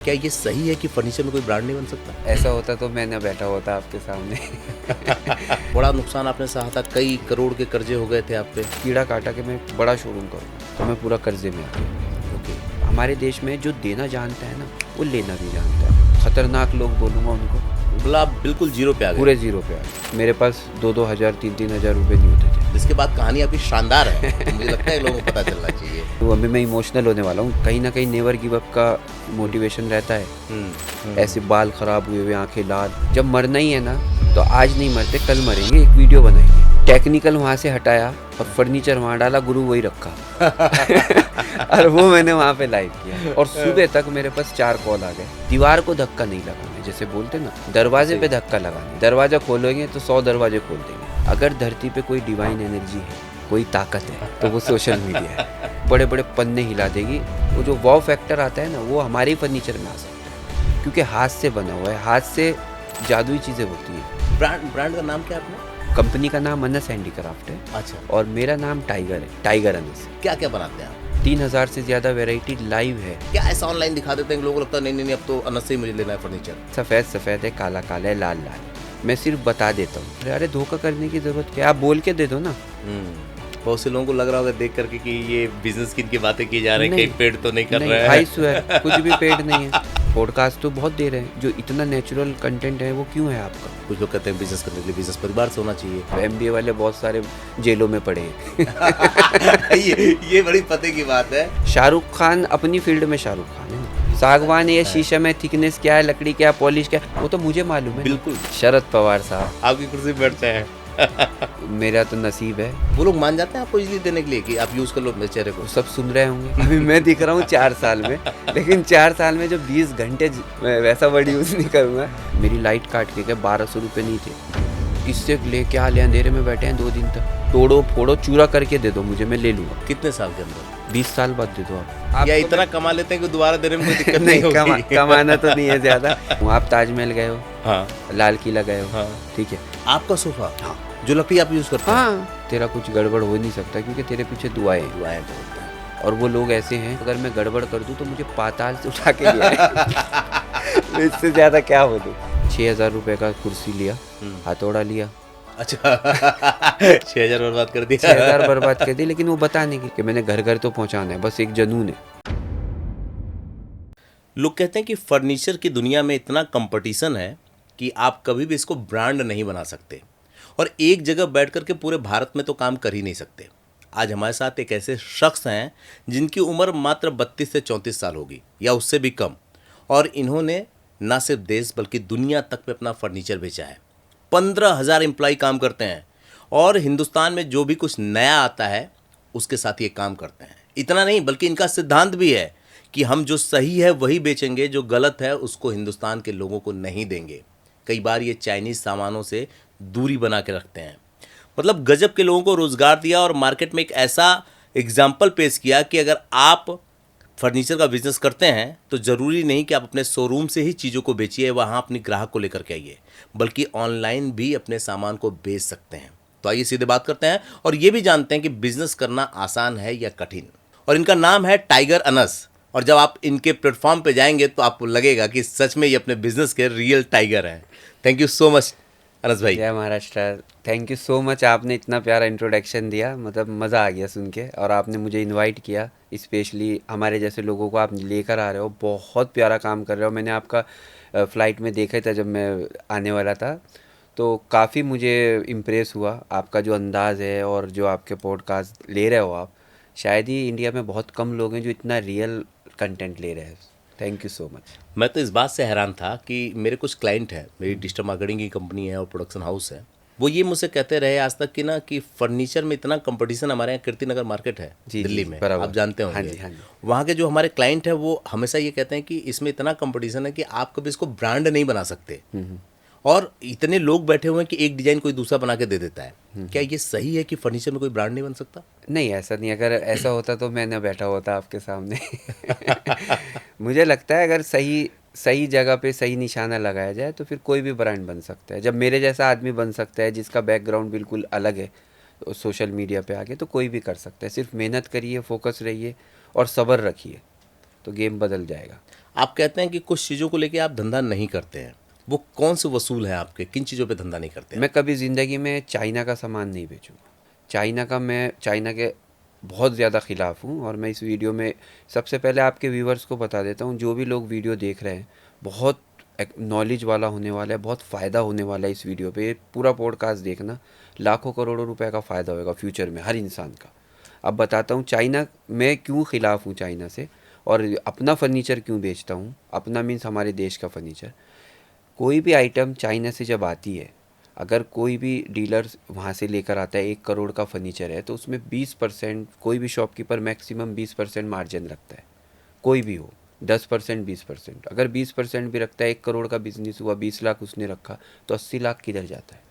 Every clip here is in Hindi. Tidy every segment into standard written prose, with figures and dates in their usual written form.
क्या ये सही है कि फर्नीचर में कोई ब्रांड नहीं बन सकता? ऐसा होता तो मैं न बैठा होता आपके सामने। बड़ा नुकसान आपने सहा था, कई करोड़ के कर्जे हो गए थे आप पे। कीड़ा काटा के मैं बड़ा शोरूम करूँगा तो मैं पूरा कर्जे में आ गया। ओके। हमारे देश में जो देना जानता है ना, वो लेना भी जानता है। खतरनाक लोग बोलूँगा उनको। मतलब आप बिल्कुल जीरो पे आ गए। पूरे जीरो पे आ गए। मेरे पास 2-2 हज़ार 3-3 हज़ार रुपये नहीं होते थे। जिसके बाद कहानी आपकी शानदार है, तो मुझे लगता है लोगों को पता चलना चाहिए। तो अभी मैं इमोशनल होने वाला हूँ। कहीं ना कहीं नेवर गिव अप का मोटिवेशन रहता है। ऐसे बाल खराब हुए हुए, आंखें लाल। जब मरना ही है ना, तो आज नहीं मरते, कल मरेंगे, एक वीडियो बनाएंगे। टेक्निकल वहाँ से हटाया और फर्नीचर वहाँ डाला, गुरु वही रखा। और वो मैंने वहाँ पे लाइव किया और सुबह तक मेरे पास 4 कॉल आ गए। दीवार को धक्का नहीं लगाना, जैसे बोलते ना, दरवाजे पे धक्का लगाना। दरवाजा खोलोगे तो 100 दरवाजे खोल देंगे। अगर धरती पे कोई डिवाइन एनर्जी है, कोई ताकत है, तो वो सोशल मीडिया है। बड़े बड़े पन्ने हिला देगी। वो जो वॉव फैक्टर आता है ना, वो हमारे ही फर्नीचर में आ सकता है, क्योंकि हाथ से बना हुआ है। हाथ से जादुई चीज़ें होती है। ब्रांड का नाम क्या है अपना? कंपनी का नाम अनस हैंडीक्राफ्ट है। अच्छा। और मेरा नाम टाइगर है, टाइगर अनस। क्या क्या बनाते हैं आप? 3000 से ज़्यादा वैरायटी लाइव है। क्या ऐसा ऑनलाइन दिखा देते हैं कि लोगों को लगता है नहीं, अब तो अनस से ही मुझे लेना है फर्नीचर? सफ़ेद सफ़ेद है, काला काला है, लाल लाल है। मैं सिर्फ बता देता हूँ। अरे धोखा करने की ज़रूरत क्या है, आप बोल के दे दो ना। बहुत से लोगों को लग रहा होगा देख करके कि ये बिजनेस की बातें की जा रही है, कहीं पेड तो नहीं कर रहा है। भाई स्वेर, कुछ भी पेड नहीं है। पॉडकास्ट तो बहुत दे रहे हैं। जो इतना नेचुरल कंटेंट है, वो क्यों है आपका? कुछ लोग कहते हैं बिजनेस करने के लिए बिजनेस परिवार से होना चाहिए। MBA वाले बहुत सारे जेलों में पड़े हैं। ये बड़ी पते की बात है। शाहरुख खान अपनी फील्ड में शाहरुख खान है। सागवान या शीशे में थिकनेस क्या है, लकड़ी क्या, पॉलिश क्या, वो तो मुझे मालूम है। बिल्कुल। शरद पवार साहब आपकी कुर्सी पे बैठते हैं। मेरा तो नसीब है। वो लोग मान जाते हैं आपको इजली देने के लिए कि आप यूज कर लो मेरे चेहरे को? सब सुन रहे होंगे। अभी मैं दिख रहा हूँ 4 साल में, लेकिन 4 साल में जो 20 घंटे मैं वैसा वर्ड यूज नहीं करूँगा। मेरी लाइट काट के 1200 रुपये नहीं थे। किससे ले, क्या ले, अंधेरे में बैठे हैं 2 दिन तक। तोड़ो फोड़ो चूरा करके दे दो मुझे, मैं ले लूँगा। कितने साल के अंदर? 20 साल बाद दे दो आप। या इतना कमा लेते हैं कि दोबारा देने में कोई दिक्कत नहीं होगी? कमाना तो नहीं है ज्यादा। आप ताजमहल गए हो, हाँ, लाल किला गए हो, हाँ, ठीक है। आपका सोफा, हाँ, जो लकड़ी आप यूज करते हैं, हाँ, तेरा कुछ गड़बड़ हो नहीं सकता, क्योंकि तेरे पीछे दुआएं हैं। दुआएं बोलते हैं। और वो लोग ऐसे हैं, अगर मैं गड़बड़ कर दूं तो मुझे पाताल से उठा के ले आए। इससे ज्यादा क्या बोलूं। 6000 रुपए का कुर्सी लिया, हथौड़ा लिया। अच्छा। 6000 बर्बाद कर दिया। 6000 बर्बाद कर दी, लेकिन वो बताने की कि मैंने घर घर तो पहुंचाना है, बस एक जुनून है। लोग कहते हैं कि फर्नीचर की दुनिया में इतना कंपटीशन है कि आप कभी भी इसको ब्रांड नहीं बना सकते और एक जगह बैठ कर के पूरे भारत में तो काम कर ही नहीं सकते। आज हमारे साथ एक ऐसे शख्स हैं जिनकी उम्र मात्र 32 से 34 साल होगी या उससे भी कम, और इन्होंने न सिर्फ देश बल्कि दुनिया तक में अपना फर्नीचर बेचा है। 15,000 एम्प्लॉय काम करते हैं और हिंदुस्तान में जो भी कुछ नया आता है उसके साथ ये काम करते हैं। इतना नहीं, बल्कि इनका सिद्धांत भी है कि हम जो सही है वही बेचेंगे, जो गलत है उसको हिंदुस्तान के लोगों को नहीं देंगे। कई बार ये चाइनीज़ सामानों से दूरी बना के रखते हैं। मतलब गजब के लोगों को रोज़गार दिया और मार्केट में एक ऐसा एग्जाम्पल पेश किया कि अगर आप फर्नीचर का बिजनेस करते हैं तो ज़रूरी नहीं कि आप अपने शोरूम से ही चीज़ों को बेचिए, वहाँ अपनी ग्राहक को लेकर के आइए, बल्कि ऑनलाइन भी अपने सामान को बेच सकते हैं। तो आइए सीधे बात करते हैं और ये भी जानते हैं कि बिजनेस करना आसान है या कठिन। और इनका नाम है टाइगर अनस, और जब आप इनके प्लेटफॉर्म पे जाएंगे तो आपको लगेगा कि सच में ये अपने बिजनेस के रियल टाइगर हैं। Thank you so much Anas भाई। जय Maharashtra. Thank you so much, आपने इतना प्यारा इंट्रोडक्शन दिया, मतलब मज़ा आ गया सुन के। और आपने मुझे इनवाइट किया, स्पेशली हमारे जैसे लोगों को आप लेकर आ रहे हो। बहुत प्यारा काम कर रहे हो। मैंने आपका फ़्लाइट में देखा था जब मैं आने वाला था, तो काफ़ी मुझे इम्प्रेस हुआ आपका जो अंदाज़ है और जो आपके पॉडकास्ट ले रहे हो आप। शायद ही इंडिया में बहुत कम लोग हैं जो इतना रियल कंटेंट ले रहे हैं। Thank you so much. मैं तो इस बात से हैरान था कि मेरे कुछ क्लाइंट हैं, मेरी डिजिटल मार्केटिंग की कंपनी है और प्रोडक्शन हाउस है, वो ये मुझसे कहते रहे आज तक कि ना कि फर्नीचर में इतना कंपटीशन। हमारे यहाँ कीर्तिनगर मार्केट है दिल्ली में, आप जानते होंगे। हाँ जी, हाँ जी। वहाँ के जो हमारे क्लाइंट हैं वो हमेशा ये कहते हैं कि इसमें इतना कंपटीशन है कि आप कभी इसको ब्रांड नहीं बना सकते, और इतने लोग बैठे हुए हैं कि एक डिजाइन कोई दूसरा बना के दे देता है। क्या ये सही है कि फर्नीचर में कोई ब्रांड नहीं बन सकता? नहीं, ऐसा नहीं। अगर ऐसा होता तो मैं न बैठा होता आपके सामने। मुझे लगता है अगर सही जगह पे सही निशाना लगाया जाए तो फिर कोई भी ब्रांड बन सकता है। जब मेरे जैसा आदमी बन सकता है जिसका बैकग्राउंड बिल्कुल अलग है सोशल मीडिया पे आके, तो कोई भी कर सकता है। सिर्फ मेहनत करिए, फोकस रहिए और सब्र रखिए, तो गेम बदल जाएगा। आप कहते हैं कि कुछ चीज़ों को लेके आप धंधा नहीं करते हैं, वो कौन से वसूल है आपके, किन चीज़ों पे धंधा नहीं करते हैं? मैं कभी ज़िंदगी में चाइना का सामान नहीं बेचूंगा। मैं चाइना के बहुत ज़्यादा ख़िलाफ़ हूँ। और मैं इस वीडियो में सबसे पहले आपके व्यूवर्स को बता देता हूँ, जो भी लोग वीडियो देख रहे हैं, बहुत नॉलेज वाला होने वाला है, बहुत फ़ायदा होने वाला है इस वीडियो पे। पूरा पॉडकास्ट देखना, लाखों करोड़ों रुपए का फ़ायदा होगा फ्यूचर में हर इंसान का। अब बताता हूँ चाइना मैं क्यों ख़िलाफ़ हूँ चाइना से, और अपना फर्नीचर क्यों बेचता हूँ। अपना मीन्स हमारे देश का फर्नीचर। कोई भी आइटम चाइना से जब आती है, अगर कोई भी डीलर वहाँ से लेकर आता है 1 करोड़ का फर्नीचर है, तो उसमें 20% कोई भी शॉपकीपर मैक्सिमम 20% मार्जिन रखता है। कोई भी हो, 10% 20%। अगर 20% भी रखता है, 1 करोड़ का बिजनेस हुआ, 20 लाख उसने रखा, तो 80 लाख किधर जाता है?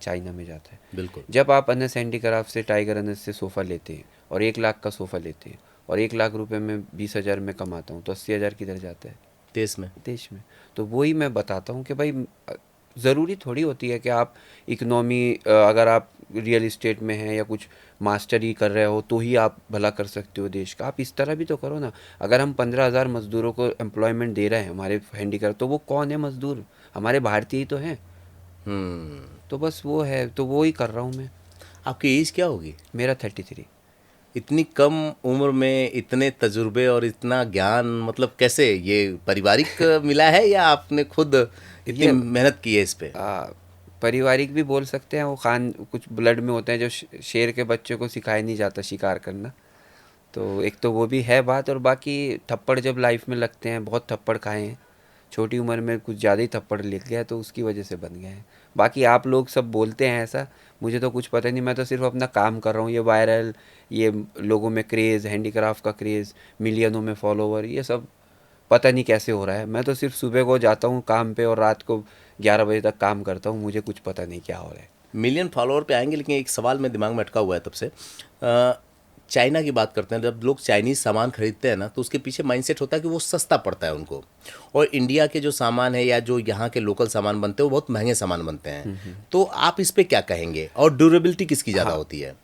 चाइना में जाता है। बिल्कुल। जब आप अनस हैंडीक्राफ्ट से, टाइगर अनस से सोफ़ा लेते हैं और 1 लाख का सोफ़ा लेते हैं और 1 लाख रुपए में 20,000 में कमाता हूँ, तो 80,000 किधर जाता है? देश में। तो वही मैं बताता हूँ कि भाई ज़रूरी थोड़ी होती है कि आप इकनॉमी, अगर आप रियल इस्टेट में हैं या कुछ मास्टरी कर रहे हो तो ही आप भला कर सकते हो देश का। आप इस तरह भी तो करो ना। अगर हम 15,000 मज़दूरों को एम्प्लॉयमेंट दे रहे हैं हमारे हैंडीक्राफ्ट, तो वो कौन है मज़दूर? हमारे भारतीय ही तो हैं। तो बस वो है, तो वो ही कर रहा हूँ मैं। आपकी एज क्या होगी? मेरा 33। इतनी कम उम्र में इतने तजुर्बे और इतना ज्ञान, मतलब कैसे? ये पारिवारिक मिला है या आपने खुद इतनी ये मेहनत की है इस पे? पारिवारिक भी बोल सकते हैं। वो खान कुछ ब्लड में होते हैं जो शेर के बच्चे को सिखाया नहीं जाता शिकार करना। तो एक तो वो भी है बात, और बाकी थप्पड़ जब लाइफ में लगते हैं, बहुत थप्पड़ खाए हैं। छोटी उम्र में कुछ ज़्यादा ही थप्पड़ लग गया, तो उसकी वजह से बन गए हैं। बाकी आप लोग सब बोलते हैं ऐसा, मुझे तो कुछ पता नहीं। मैं तो सिर्फ अपना काम कर रहा हूँ। ये वायरल, ये लोगों में क्रेज़, हैंडीक्राफ्ट का क्रेज़, मिलियनों में फॉलोवर, ये सब पता नहीं कैसे हो रहा है। मैं तो सिर्फ सुबह को जाता हूँ काम पे और रात को 11 बजे तक काम करता हूँ। मुझे कुछ पता नहीं क्या हो रहा है। मिलियन फॉलोअर पे आएंगे, लेकिन एक सवाल मेरे दिमाग में अटका हुआ है तब से। चाइना की बात करते हैं, जब लोग चाइनीज़ सामान खरीदते हैं ना, तो उसके पीछे माइंडसेट होता है कि वो सस्ता पड़ता है उनको, और इंडिया के जो सामान है या जो यहाँ के लोकल सामान बनते हैं वो बहुत महंगे सामान बनते हैं। तो आप इस पे क्या कहेंगे, और ड्यूरेबिलिटी किसकी ज़्यादा होती है?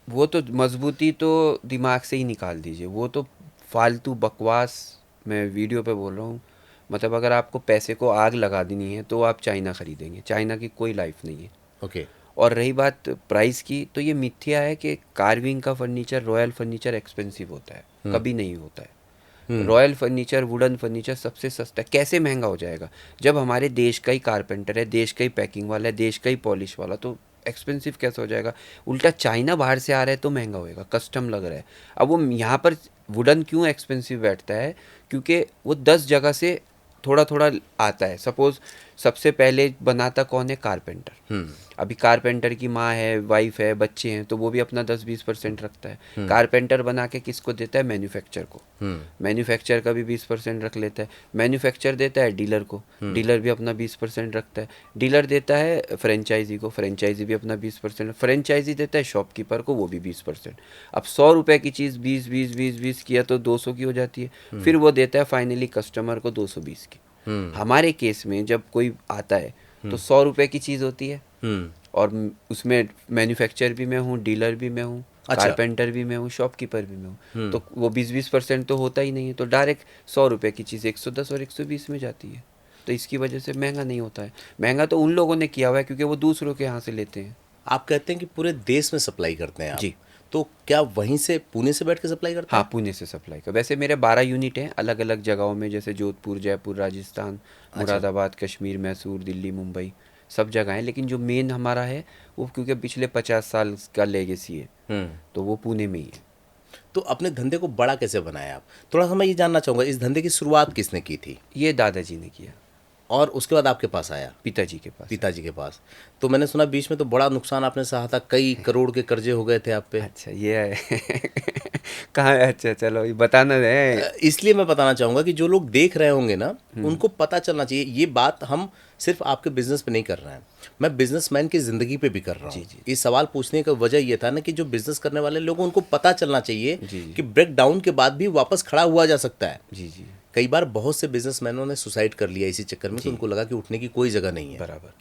वो तो मजबूती तो दिमाग से ही निकाल दीजिए। वो तो फालतू बकवास मैं वीडियो पे बोल रहा हूँ। मतलब अगर आपको पैसे को आग लगा देनी है तो आप चाइना खरीदेंगे। चाइना की कोई लाइफ नहीं है। ओके। और रही बात प्राइस की, तो ये मिथ्या है कि कार्विंग का फर्नीचर, रॉयल फर्नीचर एक्सपेंसिव होता है। कभी नहीं होता है। रॉयल फर्नीचर, वुडन फर्नीचर सबसे सस्ता है। कैसे महंगा हो जाएगा? जब हमारे देश का ही कारपेंटर है, देश का ही पैकिंग वाला है, देश का ही पॉलिश वाला, तो एक्सपेंसिव कैसे हो जाएगा? उल्टा चाइना बाहर से आ रहा है तो महंगा होएगा, कस्टम लग रहा है। अब वो यहाँ पर वुडन क्यों एक्सपेंसिव बैठता है? क्योंकि वो 10 जगह से थोड़ा थोड़ा आता है। सपोज सबसे पहले बनाता कौन है? कारपेंटर। अभी कारपेंटर की माँ है, वाइफ है, बच्चे हैं, तो वो भी अपना 10-20% रखता है। कारपेंटर बना के किसको देता है? मैन्युफैक्चर को। मैन्युफैक्चर का भी 20% रख लेता है। मैन्युफैक्चर देता है डीलर को, डीलर भी अपना 20% रखता है। डीलर देता है फ्रेंचाइजी को, फ्रेंचाइजी भी अपना 20%, फ्रेंचाइजी देता है शॉपकीपर को, वो भी 20%। अब 100 रुपये की चीज़ 20 किया तो 200 की हो जाती है। फिर वो देता है फाइनली कस्टमर को 220 की। हमारे केस में जब कोई आता है तो 100 रुपये की चीज़ होती है, और उसमें मैन्युफैक्चर भी मैं हूँ, डीलर भी मैं हूँ, कारपेंटर भी मैं हूँ, शॉपकीपर भी मैं हूँ। तो वो 20% तो होता ही नहीं है। तो डायरेक्ट 100 रुपये की चीज़ 110 और 120 में जाती है। तो इसकी वजह से महंगा नहीं होता है। महंगा तो उन लोगों ने किया हुआ है क्योंकि वो दूसरों के यहाँ से लेते हैं। आप कहते हैं कि पूरे देश में सप्लाई करते हैं आप? जी। तो क्या वहीं से, पुणे से बैठ के सप्लाई करते हैं? हाँ, पुणे से सप्लाई कर। वैसे मेरे 12 यूनिट हैं अलग अलग जगहों में, जैसे जोधपुर, जयपुर, राजस्थान, मुरादाबाद, कश्मीर, मैसूर, दिल्ली, मुंबई, सब जगह हैं। लेकिन जो मेन हमारा है वो, क्योंकि पिछले 50 साल का लेगेसी है, तो वो पुणे में ही है। तो अपने धंधे को बड़ा कैसे बनाया आप? थोड़ा सा मैं ये जानना चाहूँगा, इस धंधे की शुरुआत किसने की थी? ये दादाजी ने किया। और उसके बाद आपके पास आया? पिताजी के पास। पिताजी के पास। तो मैंने सुना बीच में तो बड़ा नुकसान आपने सहा था, कई करोड़ के कर्जे हो गए थे आप पे। अच्छा, ये है। कहाँ? अच्छा, चलो ये बताना है। इसलिए मैं बताना चाहूँगा कि जो लोग देख रहे होंगे ना, उनको पता चलना चाहिए। ये बात हम सिर्फ आपके बिजनेस पे नहीं कर रहे हैं, मैं बिजनेसमैन की ज़िंदगी पे भी कर रहा हूँ। ये सवाल पूछने का वजह ये था ना कि जो बिजनेस करने वाले लोग, उनको पता चलना चाहिए कि ब्रेक डाउन के बाद भी वापस खड़ा हुआ जा सकता है। जी जी। कई बार बहुत से बिजनेसमैनों ने सुसाइड कर लिया इसी चक्कर में, तो उनको लगा कि उठने की कोई जगह नहीं है। बराबर।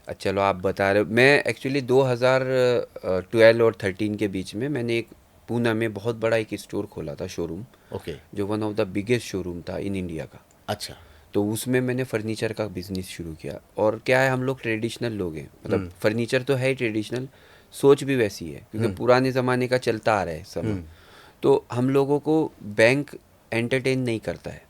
अच्छा, चलो आप बता रहे हो। मैं एक्चुअली 2012 और 13 के बीच में मैंने एक पूना में बहुत बड़ा एक स्टोर खोला था, शोरूम। ओके। जो one of the biggest showroom था इन इंडिया का। अच्छा। तो उसमें मैंने फर्नीचर का बिजनेस शुरू किया। और क्या है, हम लोग ट्रेडिशनल लोग हैं, मतलब फर्नीचर तो है ही ट्रेडिशनल, सोच भी वैसी है क्योंकि पुराने ज़माने का चलता आ रहा है सब। तो हम लोगों को बैंक एंटरटेन नहीं करता है।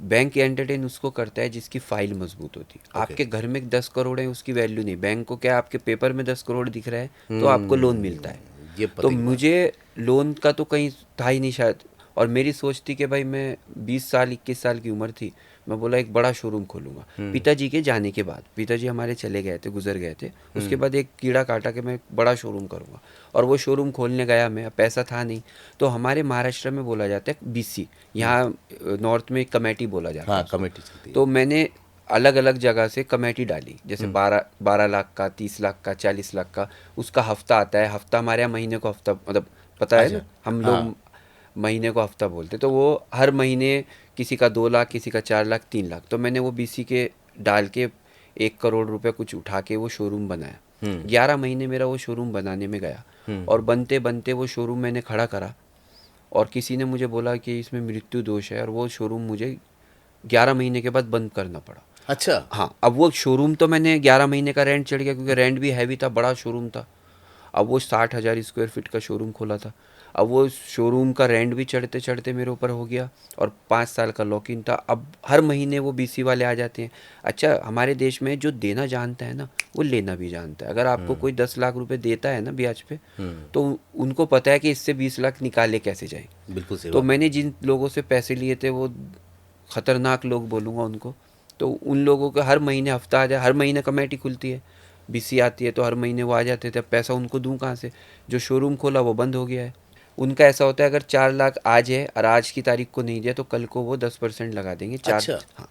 बैंक एंटरटेन उसको करता है जिसकी फाइल मजबूत होती है। आपके घर में 10 करोड़ है, उसकी वैल्यू नहीं। बैंक को क्या, आपके पेपर में 10 करोड़ दिख रहा है तो आपको लोन मिलता है। ये तो पते की बात। मुझे लोन का तो कहीं था ही नहीं शायद। और मेरी सोच थी कि भाई मैं 20 साल 21 साल की उम्र थी, मैं बोला एक बड़ा शोरूम खोलूँगा। पिताजी के जाने के बाद, पिताजी हमारे चले गए थे, गुजर गए थे, उसके बाद एक कीड़ा काटा कि मैं एक बड़ा शोरूम करूँगा। और वो शोरूम खोलने गया मैं, पैसा था नहीं। तो हमारे महाराष्ट्र में बोला जाता है बीसी, यहाँ नॉर्थ में कमेटी बोला जाता है हाँ, उसको। कमेटी चलती है। तो मैंने अलग अलग जगह से कमेटी डाली, जैसे 12 लाख का, 30 लाख का, 40 लाख का। उसका हफ्ता आता है, हफ्ता हमारे यहाँ महीने को हफ्ता, मतलब पता है ना, हम लोग महीने को हफ्ता बोलते। तो वो हर महीने किसी का 2 लाख, किसी का 4 लाख, 3 लाख। तो मैंने वो बीसी के डाल के 1 करोड़ रुपए कुछ उठा के वो शोरूम बनाया। 11 महीने मेरा वो शोरूम बनाने में गया। और बनते बनते वो शोरूम मैंने खड़ा करा और किसी ने मुझे बोला कि इसमें मृत्यु दोष है, और वो शोरूम मुझे 11 महीने के बाद बंद करना पड़ा। अच्छा। हाँ, अब वो शोरूम तो मैंने 11 महीने का रेंट चढ़ गया क्योंकि रेंट भी हैवी था, बड़ा शोरूम था। अब वो 60,000 स्क्वायर फीट का शोरूम खोला था। अब वो शोरूम का रेंट भी चढ़ते चढ़ते मेरे ऊपर हो गया और 5 साल का लॉक इन था। अब हर महीने वो बीसी वाले आ जाते हैं। अच्छा, हमारे देश में जो देना जानता है ना, वो लेना भी जानता है। अगर आपको कोई 10 लाख रुपए देता है ना ब्याज पे, तो उनको पता है कि इससे 20 लाख निकाले कैसे जाए। बिल्कुल सही तो बात। मैंने जिन लोगों से पैसे लिए थे वो खतरनाक लोग बोलूँगा उनको। तो उन लोगों का हर महीने हफ्ता आ जाए, हर महीने कमेटी खुलती है, बीसी आती है, तो हर महीने वो आ जाते थे। अब पैसा उनको दूं कहाँ से? जो शोरूम खोला वो बंद हो गया है। उनका ऐसा होता है, अगर 4 लाख आज है और आज की तारीख को नहीं दिया तो कल को वो 10% लगा देंगे। अच्छा। हाँ,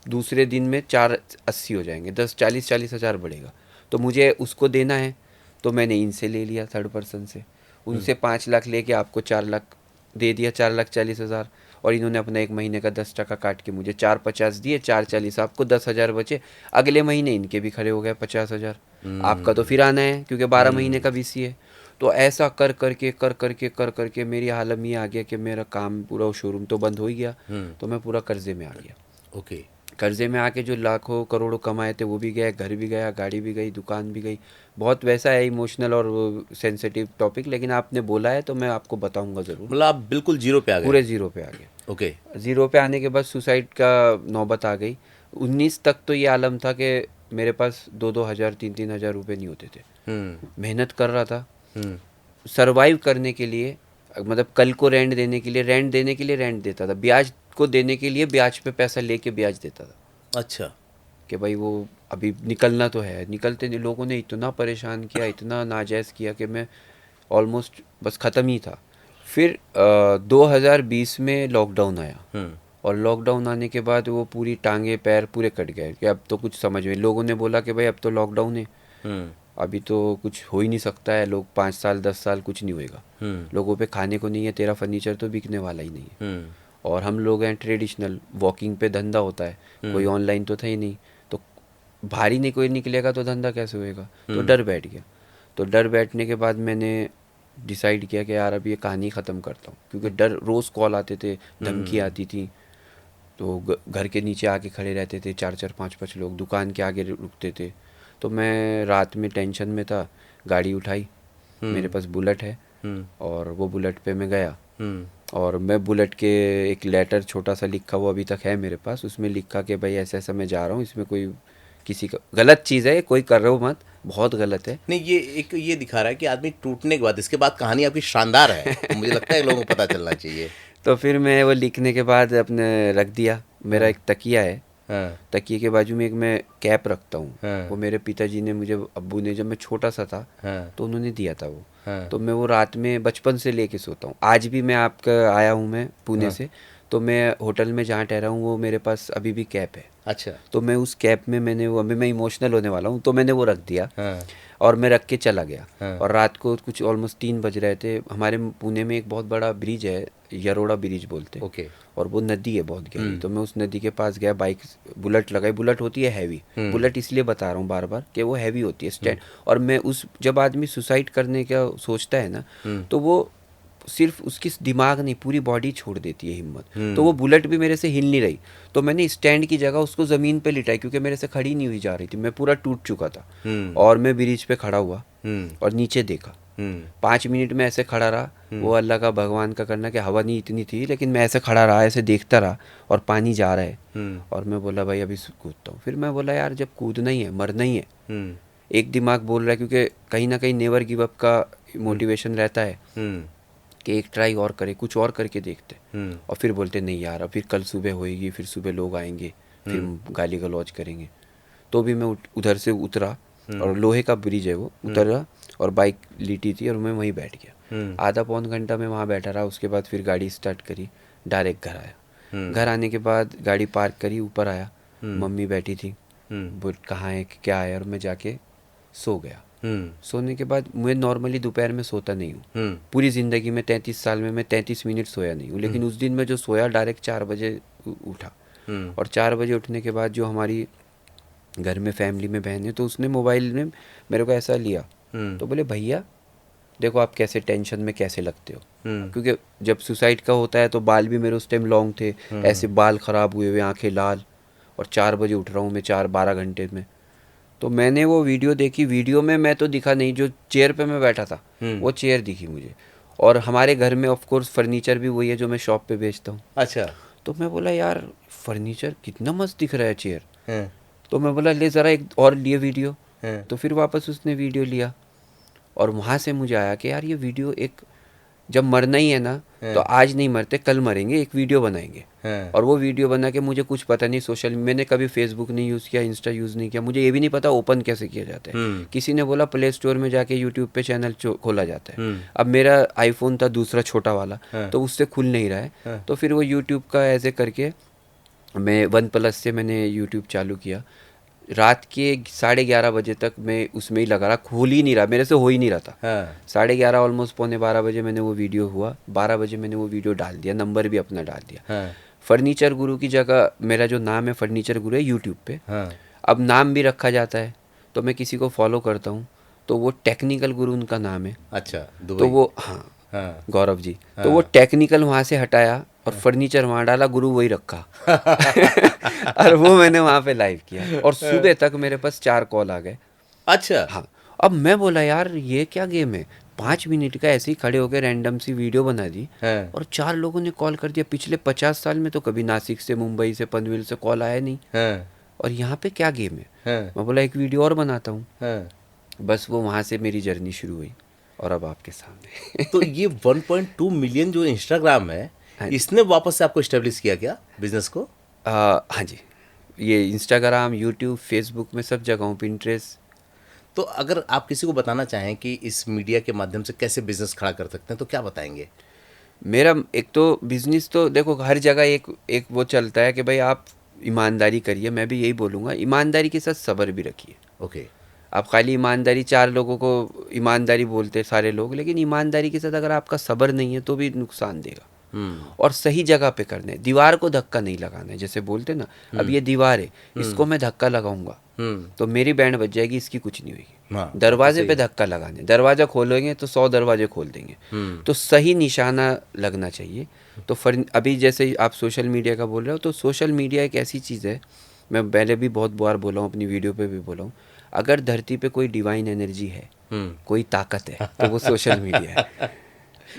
दूसरे दिन में 480 हो जाएंगे, 40 हज़ार बढ़ेगा। तो मुझे उसको देना है, तो मैंने इनसे ले लिया, थर्ड पर्सन से। उनसे 5 लाख लेके आपको 4 लाख दे दिया, 4,40,000। और इन्होंने अपना 1 महीने का 10% काट के मुझे 4,50 दिए, 4,40 आपको, 10,000 बचे। अगले महीने इनके भी खड़े हो गए 50,000। आपका तो फिर आना है क्योंकि 12 महीने का बीसी है। तो ऐसा कर करके मेरी हालत में आ गया कि मेरा काम पूरा, शोरूम तो बंद हो ही गया। तो मैं पूरा कर्जे में आ गया। ओके। कर्जे में आके जो लाखों करोड़ों कमाए थे वो भी गए, घर भी गया, गाड़ी भी गई, दुकान भी गई। बहुत वैसा है इमोशनल और सेंसिटिव टॉपिक, लेकिन आपने बोला है तो मैं आपको बताऊंगा ज़रूर। मतलब आप बिल्कुल जीरो पे आ गए। पूरे ज़ीरो पे आ गए। ओके। ज़ीरो पे आने के बाद सुसाइड का नौबत आ गई। 19 तक तो ये आलम था कि मेरे पास 2-2 हज़ार, 3-3 हज़ार रुपये नहीं होते थे। मेहनत कर रहा था सरवाइव करने के लिए, मतलब कल को रेंट देने के लिए रेंट देता था, ब्याज को देने के लिए ब्याज पे पैसा लेके ब्याज देता था। अच्छा। कि भाई वो अभी निकलना तो है, निकलते नहीं। लोगों ने इतना परेशान किया, इतना नाजायज़ किया कि मैं ऑलमोस्ट बस ख़त्म ही था। फिर 2020 में लॉकडाउन आया और लॉकडाउन आने के बाद वो पूरी टांगे पैर पूरे कट गए कि अब तो कुछ समझ में। लोगों ने बोला कि भाई अब तो लॉकडाउन है, अभी तो कुछ हो ही नहीं सकता है। लोग 5 साल 10 साल कुछ नहीं होएगा, लोगों पे खाने को नहीं है, तेरा फर्नीचर तो बिकने वाला ही नहीं है। और हम लोग हैं ट्रेडिशनल, वॉकिंग पे धंधा होता है, कोई ऑनलाइन तो था ही नहीं। तो भारी नहीं कोई निकलेगा तो धंधा कैसे होएगा? तो डर बैठ गया। तो डर बैठने के बाद मैंने डिसाइड किया कि यार अब ये कहानी ख़त्म करता हूँ, क्योंकि डर, रोज़ कॉल आते थे, धमकी आती थी। तो घर के नीचे आके खड़े रहते थे 4-4 5-5 लोग, दुकान के आगे रुकते थे। तो मैं रात में टेंशन में था, गाड़ी उठाई, मेरे पास बुलेट है, और वो बुलेट पे मैं गया। और मैं बुलेट के एक लेटर छोटा सा लिखा, वो अभी तक है मेरे पास। उसमें लिखा कि भाई ऐसा ऐसा मैं जा रहा हूँ, इसमें कोई किसी का गलत चीज़ है, कोई कर रहे हो मत, बहुत गलत है। नहीं, ये दिखा रहा है कि आदमी टूटने के बाद, इसके बाद कहानी आपकी शानदार है, तो मुझे लगता है लोगों को पता चलना चाहिए। तो फिर मैं वो लिखने के बाद अपने रख दिया। मेरा एक तकिया है, तकिए के बाजू में एक मैं कैप रखता हूँ। वो मेरे पिताजी ने मुझे, अब्बू ने, जब मैं छोटा सा था तो उन्होंने दिया था वो। तो मैं वो रात में बचपन से लेके सोता हूँ। आज भी मैं आपका आया हूँ मैं पुणे से, तो मैं होटल में जहाँ ठहरा हूँ वो मेरे पास अभी भी कैप है। अच्छा। तो मैं उस कैप में, मैंने वो, अभी मैं इमोशनल होने वाला हूँ, तो मैंने वो रख दिया और मैं रख के चला गया। और रात को कुछ ऑलमोस्ट 3 बज रहे थे। हमारे पुणे में एक बहुत बड़ा ब्रिज है, यरोड़ा ब्रिज बोलते। ओके। और वो नदी है बहुत गहरी। तो मैं उस नदी के पास गया, बाइक, बुलेट लगाई। बुलेट होती है हैवी, बुलेट इसलिए बता रहा हूँ बार बार कि वो हैवी होती है, स्टैंड। और मैं उस, जब आदमी सुसाइड करने का सोचता है ना, तो वो सिर्फ उसकी दिमाग नहीं, पूरी बॉडी छोड़ देती है हिम्मत। तो वो बुलेट भी मेरे से हिल नहीं रही, तो मैंने स्टैंड की जगह उसको ज़मीन पे लिटाई, क्योंकि मेरे से खड़ी नहीं हुई जा रही थी, मैं पूरा टूट चुका था। और मैं ब्रिज पे खड़ा हुआ और नीचे देखा। 5 मिनट में ऐसे खड़ा रहा। वो अल्लाह का, भगवान का करना कि हवा नहीं इतनी थी, लेकिन मैं ऐसे खड़ा रहा, ऐसे देखता रहा, और पानी जा रहा है। और मैं बोला भाई अभी कूदता हूँ। फिर मैं बोला यार जब कूदना ही है, मरना ही है, एक दिमाग बोल रहा है, क्योंकि कहीं ना कहीं नेवर गिव अप का मोटिवेशन रहता है कि एक ट्राई और करे, कुछ और करके देखते। और फिर बोलते नहीं यार, अब फिर कल सुबह होएगी, फिर सुबह लोग आएंगे, फिर गाली गलौज करेंगे। तो भी मैं उधर से उतरा, और लोहे का ब्रिज है वो, उतरा और बाइक लीटी थी और मैं वहीं बैठ गया। आधा पौन घंटा मैं वहाँ बैठा रहा। उसके बाद फिर गाड़ी स्टार्ट करी, डायरेक्ट घर आया। घर आने के बाद गाड़ी पार्क करी, ऊपर आया, मम्मी बैठी थी, बोल कहाँ है क्या है, और मैं जाके सो गया। सोने के बाद मैं नॉर्मली दोपहर में सोता नहीं हूँ, पूरी ज़िंदगी में 33 साल में मैं 33 मिनट सोया नहीं हूँ। लेकिन उस दिन मैं जो सोया, डायरेक्ट 4 बजे उठा। और 4 बजे उठने के बाद जो हमारी घर में फैमिली में बहन है, तो उसने मोबाइल में मेरे को ऐसा लिया, तो बोले भैया देखो आप कैसे टेंशन में कैसे लगते हो। क्योंकि जब सुसाइड का होता है तो बाल भी मेरे उस टाइम लॉन्ग थे, ऐसे बाल ख़राब हुए हुए, आंखें लाल, और 4 बजे उठ रहा हूँ मैं, 4-12 घंटे में। तो मैंने वो वीडियो देखी। वीडियो में मैं तो दिखा नहीं, जो चेयर पे मैं बैठा था वो चेयर दिखी मुझे। और हमारे घर में ऑफ कोर्स फर्नीचर भी वही है जो मैं शॉप पे बेचता हूँ। अच्छा। तो मैं बोला यार फर्नीचर कितना मस्त दिख रहा है, चेयर। तो मैं बोला ले ज़रा एक और लिए वीडियो। तो फिर वापस उसने वीडियो लिया, और वहाँ से मुझे आया कि यार ये वीडियो, एक जब मरना ही है ना, तो आज नहीं मरते कल मरेंगे, एक वीडियो बनाएंगे। और वो वीडियो बना के, मुझे कुछ पता नहीं, सोशल, मैंने कभी फेसबुक नहीं यूज़ किया, इंस्टा यूज़ नहीं किया, मुझे ये भी नहीं पता ओपन कैसे किया जाता है। किसी ने बोला प्ले स्टोर में जाके यूट्यूब पे चैनल खोला जाता है। अब मेरा आईफोन था दूसरा छोटा वाला, तो उससे खुल नहीं रहा है। तो फिर वो यूट्यूब का ऐसे करके मैं OnePlus से मैंने यूट्यूब चालू किया। रात के 11:30 बजे तक मैं उसमें ही लगा रहा, खोल ही नहीं रहा, मेरे से हो ही नहीं रहा था। 11:30 ऑलमोस्ट 11:45 बजे मैंने वो वीडियो हुआ, 12 बजे मैंने वो वीडियो डाल दिया, नंबर भी अपना डाल दिया। फर्नीचर गुरु की जगह मेरा जो नाम है फर्नीचर गुरु है यूट्यूब पे। अब नाम भी रखा जाता है, तो मैं किसी को फॉलो करता हूँ तो वो टेक्निकल गुरु उनका नाम है। अच्छा, तो वो गौरव जी, तो वो टेक्निकल वहाँ से हटाया और फर्नीचर वहाँ डाला, गुरु वही रखा। और वो मैंने वहाँ पे लाइव किया, और सुबह तक मेरे पास 4 कॉल आ गए। अच्छा। हाँ। अब मैं बोला यार ये क्या गेम है, 5 मिनट का ऐसे ही खड़े होकर रैंडम सी वीडियो बना दी, और 4 लोगों ने कॉल कर दिया। पिछले 50 साल में तो कभी नासिक से, मुंबई से, पनवेल से कॉल आया नहीं। और यहाँ पे क्या गेम है। मैं बोला एक वीडियो और बनाता हूँ। बस वो वहाँ से मेरी जर्नी शुरू हुई, और अब आपके सामने। तो ये 1.2 मिलियन जो इंस्टाग्राम है, इसने वापस से आपको स्टेब्लिश किया क्या बिजनेस को? हाँ जी, ये इंस्टाग्राम, यूट्यूब, फेसबुक में सब जगहों, पिंटरेस्ट। तो अगर आप किसी को बताना चाहें कि इस मीडिया के माध्यम से कैसे बिजनेस खड़ा कर सकते हैं, तो क्या बताएंगे? मेरा एक तो बिजनेस तो देखो हर जगह एक वो चलता है कि भाई आप ईमानदारी करिए। मैं भी यही बोलूँगा, ईमानदारी के साथ सब्र भी रखिए। ओके। आप खाली ईमानदारी, 4 लोगों को ईमानदारी बोलते सारे लोग, लेकिन ईमानदारी के साथ अगर आपका सब्र नहीं है तो भी नुकसान देगा। और सही जगह पे करना है, दीवार को धक्का नहीं लगाना है। जैसे बोलते ना, अब ये दीवार है, इसको मैं धक्का लगाऊंगा तो मेरी बैंड बज जाएगी, इसकी कुछ नहीं होगी। दरवाजे पे धक्का लगाने, दरवाजा खोलेंगे तो 100 दरवाजे खोल देंगे। तो सही निशाना लगना चाहिए। तो अभी जैसे आप सोशल मीडिया का बोल रहे हो, तो सोशल मीडिया एक ऐसी चीज़ है, मैं पहले भी बहुत बार बोला हूँ, अपनी वीडियो पे भी बोला हूँ, अगर धरती पे कोई डिवाइन एनर्जी है, कोई ताकत है, तो वो सोशल मीडिया है।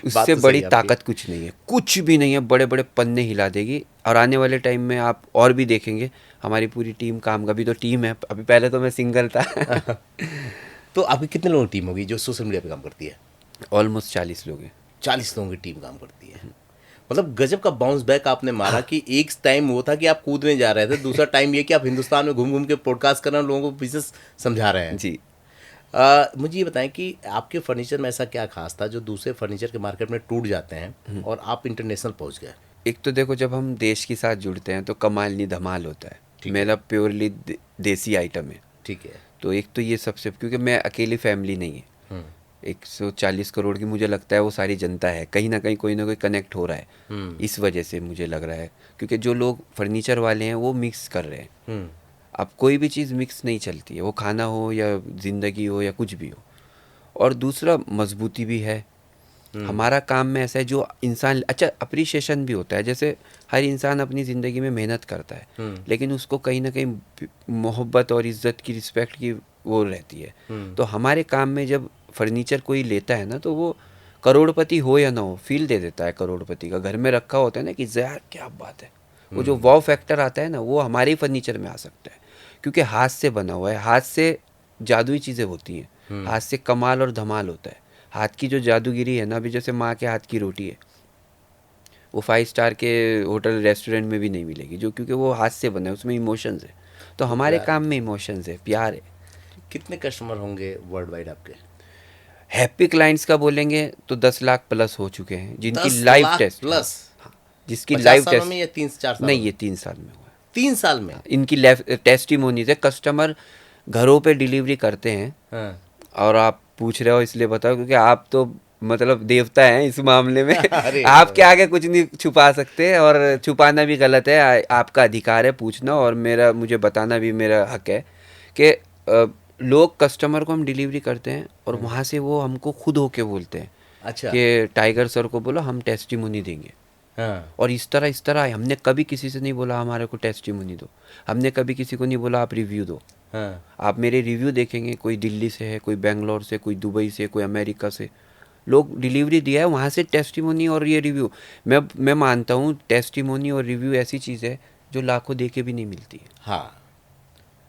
उससे बड़ी ताकत कुछ नहीं है, कुछ भी नहीं है। बड़े बड़े पन्ने हिला देगी। और आने वाले टाइम में आप और भी देखेंगे, हमारी पूरी टीम काम का, अभी तो टीम है, अभी पहले तो मैं सिंगल था। तो आपकी कितने लोगों की टीम होगी जो सोशल मीडिया पे काम करती है? ऑलमोस्ट 40 लोग हैं। 40 लोगों की टीम काम करती है। मतलब गजब का बाउंस बैक आपने मारा। कि एक टाइम वो था कि आप कूदने जा रहे थे, दूसरा टाइम ये कि आप हिंदुस्तान में घूम घूम के पॉडकास्ट कर रहे हैं, लोगों को बिजनेस समझा रहे हैं। जी। मुझे ये बताएं कि आपके फर्नीचर में ऐसा क्या खास था जो दूसरे फर्नीचर के मार्केट में टूट जाते हैं और आप इंटरनेशनल पहुंच गए? एक तो देखो, जब हम देश के साथ जुड़ते हैं तो कमाल नहीं धमाल होता है। मेरा प्योरली देसी आइटम है। ठीक है। तो एक तो ये सबसे, क्योंकि मैं अकेली फैमिली नहीं है, 140 करोड़ की मुझे लगता है वो सारी जनता है, कहीं ना कहीं कोई ना कोई कनेक्ट हो रहा है। इस वजह से मुझे लग रहा है, क्योंकि जो लोग फर्नीचर वाले हैं वो मिक्स कर रहे हैं। अब कोई भी चीज़ मिक्स नहीं चलती है, वो खाना हो या ज़िंदगी हो या कुछ भी हो। और दूसरा मजबूती भी है, हमारा काम में ऐसा है जो इंसान, अच्छा अप्रिशिएशन भी होता है, जैसे हर इंसान अपनी ज़िंदगी में मेहनत करता है लेकिन उसको कहीं ना कहीं मोहब्बत और इज्जत की, रिस्पेक्ट की वो रहती है। तो हमारे काम में जब फर्नीचर कोई लेता है ना तो वो करोड़पति हो या ना हो फील दे देता है करोड़पति का। घर में रखा होता है ना कि यार क्या बात है, वो जो वाव फैक्टर आता है ना वो हमारे ही फर्नीचर में आ सकता है, क्योंकि हाथ से बना हुआ है। हाथ से जादुई चीज़ें होती हैं, हाथ से कमाल और धमाल होता है। हाथ की जो जादूगिरी है ना, अभी जैसे माँ के हाथ की रोटी है, वो 5 स्टार के होटल रेस्टोरेंट में भी नहीं मिलेगी, जो क्योंकि वो हाथ से बना है, उसमें इमोशंस है। तो हमारे काम में इमोशंस है, प्यार है। कितने कस्टमर होंगे वर्ल्ड वाइड आपके? हैप्पी क्लाइंट्स का बोलेंगे तो 10 लाख प्लस हो चुके हैं जिनकी 10 लाइव लाख टेस्ट। प्लस? हाँ, जिसकी 50 लाइव सालों में टेस्ट या 3-4 सालों नहीं, में? ये 3 साल में हुआ है। 3 साल में? इनकी टेस्टिमोनीज है, कस्टमर घरों पे डिलीवरी करते हैं। हाँ। और आप पूछ रहे हो इसलिए बताओ क्योंकि आप तो मतलब देवता हैं इस मामले में। अरे आपके आगे कुछ नहीं छुपा सकते और छुपाना भी गलत है। आपका अधिकार है पूछना और मुझे बताना भी मेरा हक है कि लोग, कस्टमर को हम डिलीवरी करते हैं और वहाँ से वो हमको खुद होके बोलते हैं अच्छा। कि टाइगर सर को बोलो हम टेस्टिमोनी देंगे। हाँ। और इस तरह हमने कभी किसी से नहीं बोला हमारे को टेस्टिमोनी दो, हमने कभी किसी को नहीं बोला आप रिव्यू दो। हाँ। आप मेरे रिव्यू देखेंगे, कोई दिल्ली से है, कोई बेंगलोर से, कोई दुबई से, कोई अमेरिका से, लोग डिलीवरी दिया है वहाँ से टेस्टिमोनी और ये रिव्यू। मैं मानता हूँ टेस्टिमोनी और रिव्यू ऐसी चीज़ है जो लाखों दे के भी नहीं मिलती है। हाँ,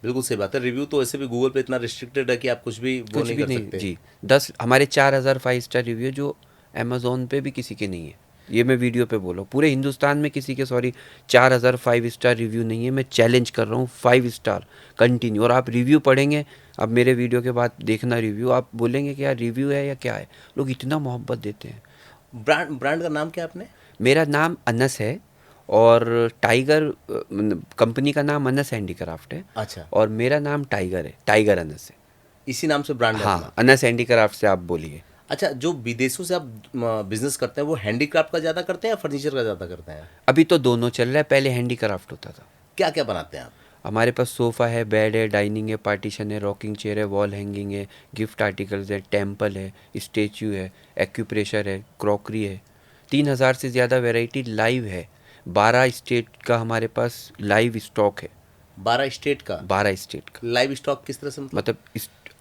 बिल्कुल सही बात है। रिव्यू तो ऐसे भी गूगल पे इतना रिस्ट्रिक्टेड है कि आप कुछ भी वो कुछ नहीं भी कर नहीं सकते। जी। 10 हमारे 4000 5 स्टार रिव्यू जो अमेज़ोन पे भी किसी के नहीं है। ये मैं वीडियो पे बोला, पूरे हिंदुस्तान में किसी के 4000 5 स्टार रिव्यू नहीं है। मैं चैलेंज कर रहा हूँ 5 स्टार कंटिन्यू। और आप रिव्यू पढ़ेंगे, अब मेरे वीडियो के बाद देखना रिव्यू, आप बोलेंगे कि यार रिव्यू है या क्या है। लोग इतना मोहब्बत देते हैं। ब्रांड का नाम क्या आपने? मेरा नाम अनस है और टाइगर कंपनी का नाम अनस हैंडीक्राफ्ट है। अच्छा। और मेरा नाम टाइगर है, टाइगर अनस है। इसी नाम से ब्रांड है अपना? हाँ, अनस हैंडीक्राफ्ट से आप बोलिए। अच्छा, जो विदेशों से आप बिजनेस करते हैं वो हैंडीक्राफ्ट का ज़्यादा करते हैं या फर्नीचर का ज़्यादा करते हैं? अभी तो दोनों चल रहा है, पहले हैंडीक्राफ्ट होता था। क्या क्या बनाते हैं आप? हमारे पास सोफ़ा है, बेड है, डाइनिंग है, पार्टीशन है, रॉकिंग चेयर है, वॉल हैंगिंग है, गिफ्ट आर्टिकल्स है, टेम्पल है, स्टेच्यू है, एक्यूप्रेशर है, क्रॉकरी है। 3000 से ज़्यादा वैरायटी लाइव है। 12 स्टेट का हमारे पास लाइव स्टॉक है। 12 स्टेट का? 12 स्टेट का लाइव स्टॉक किस तरह से मतलब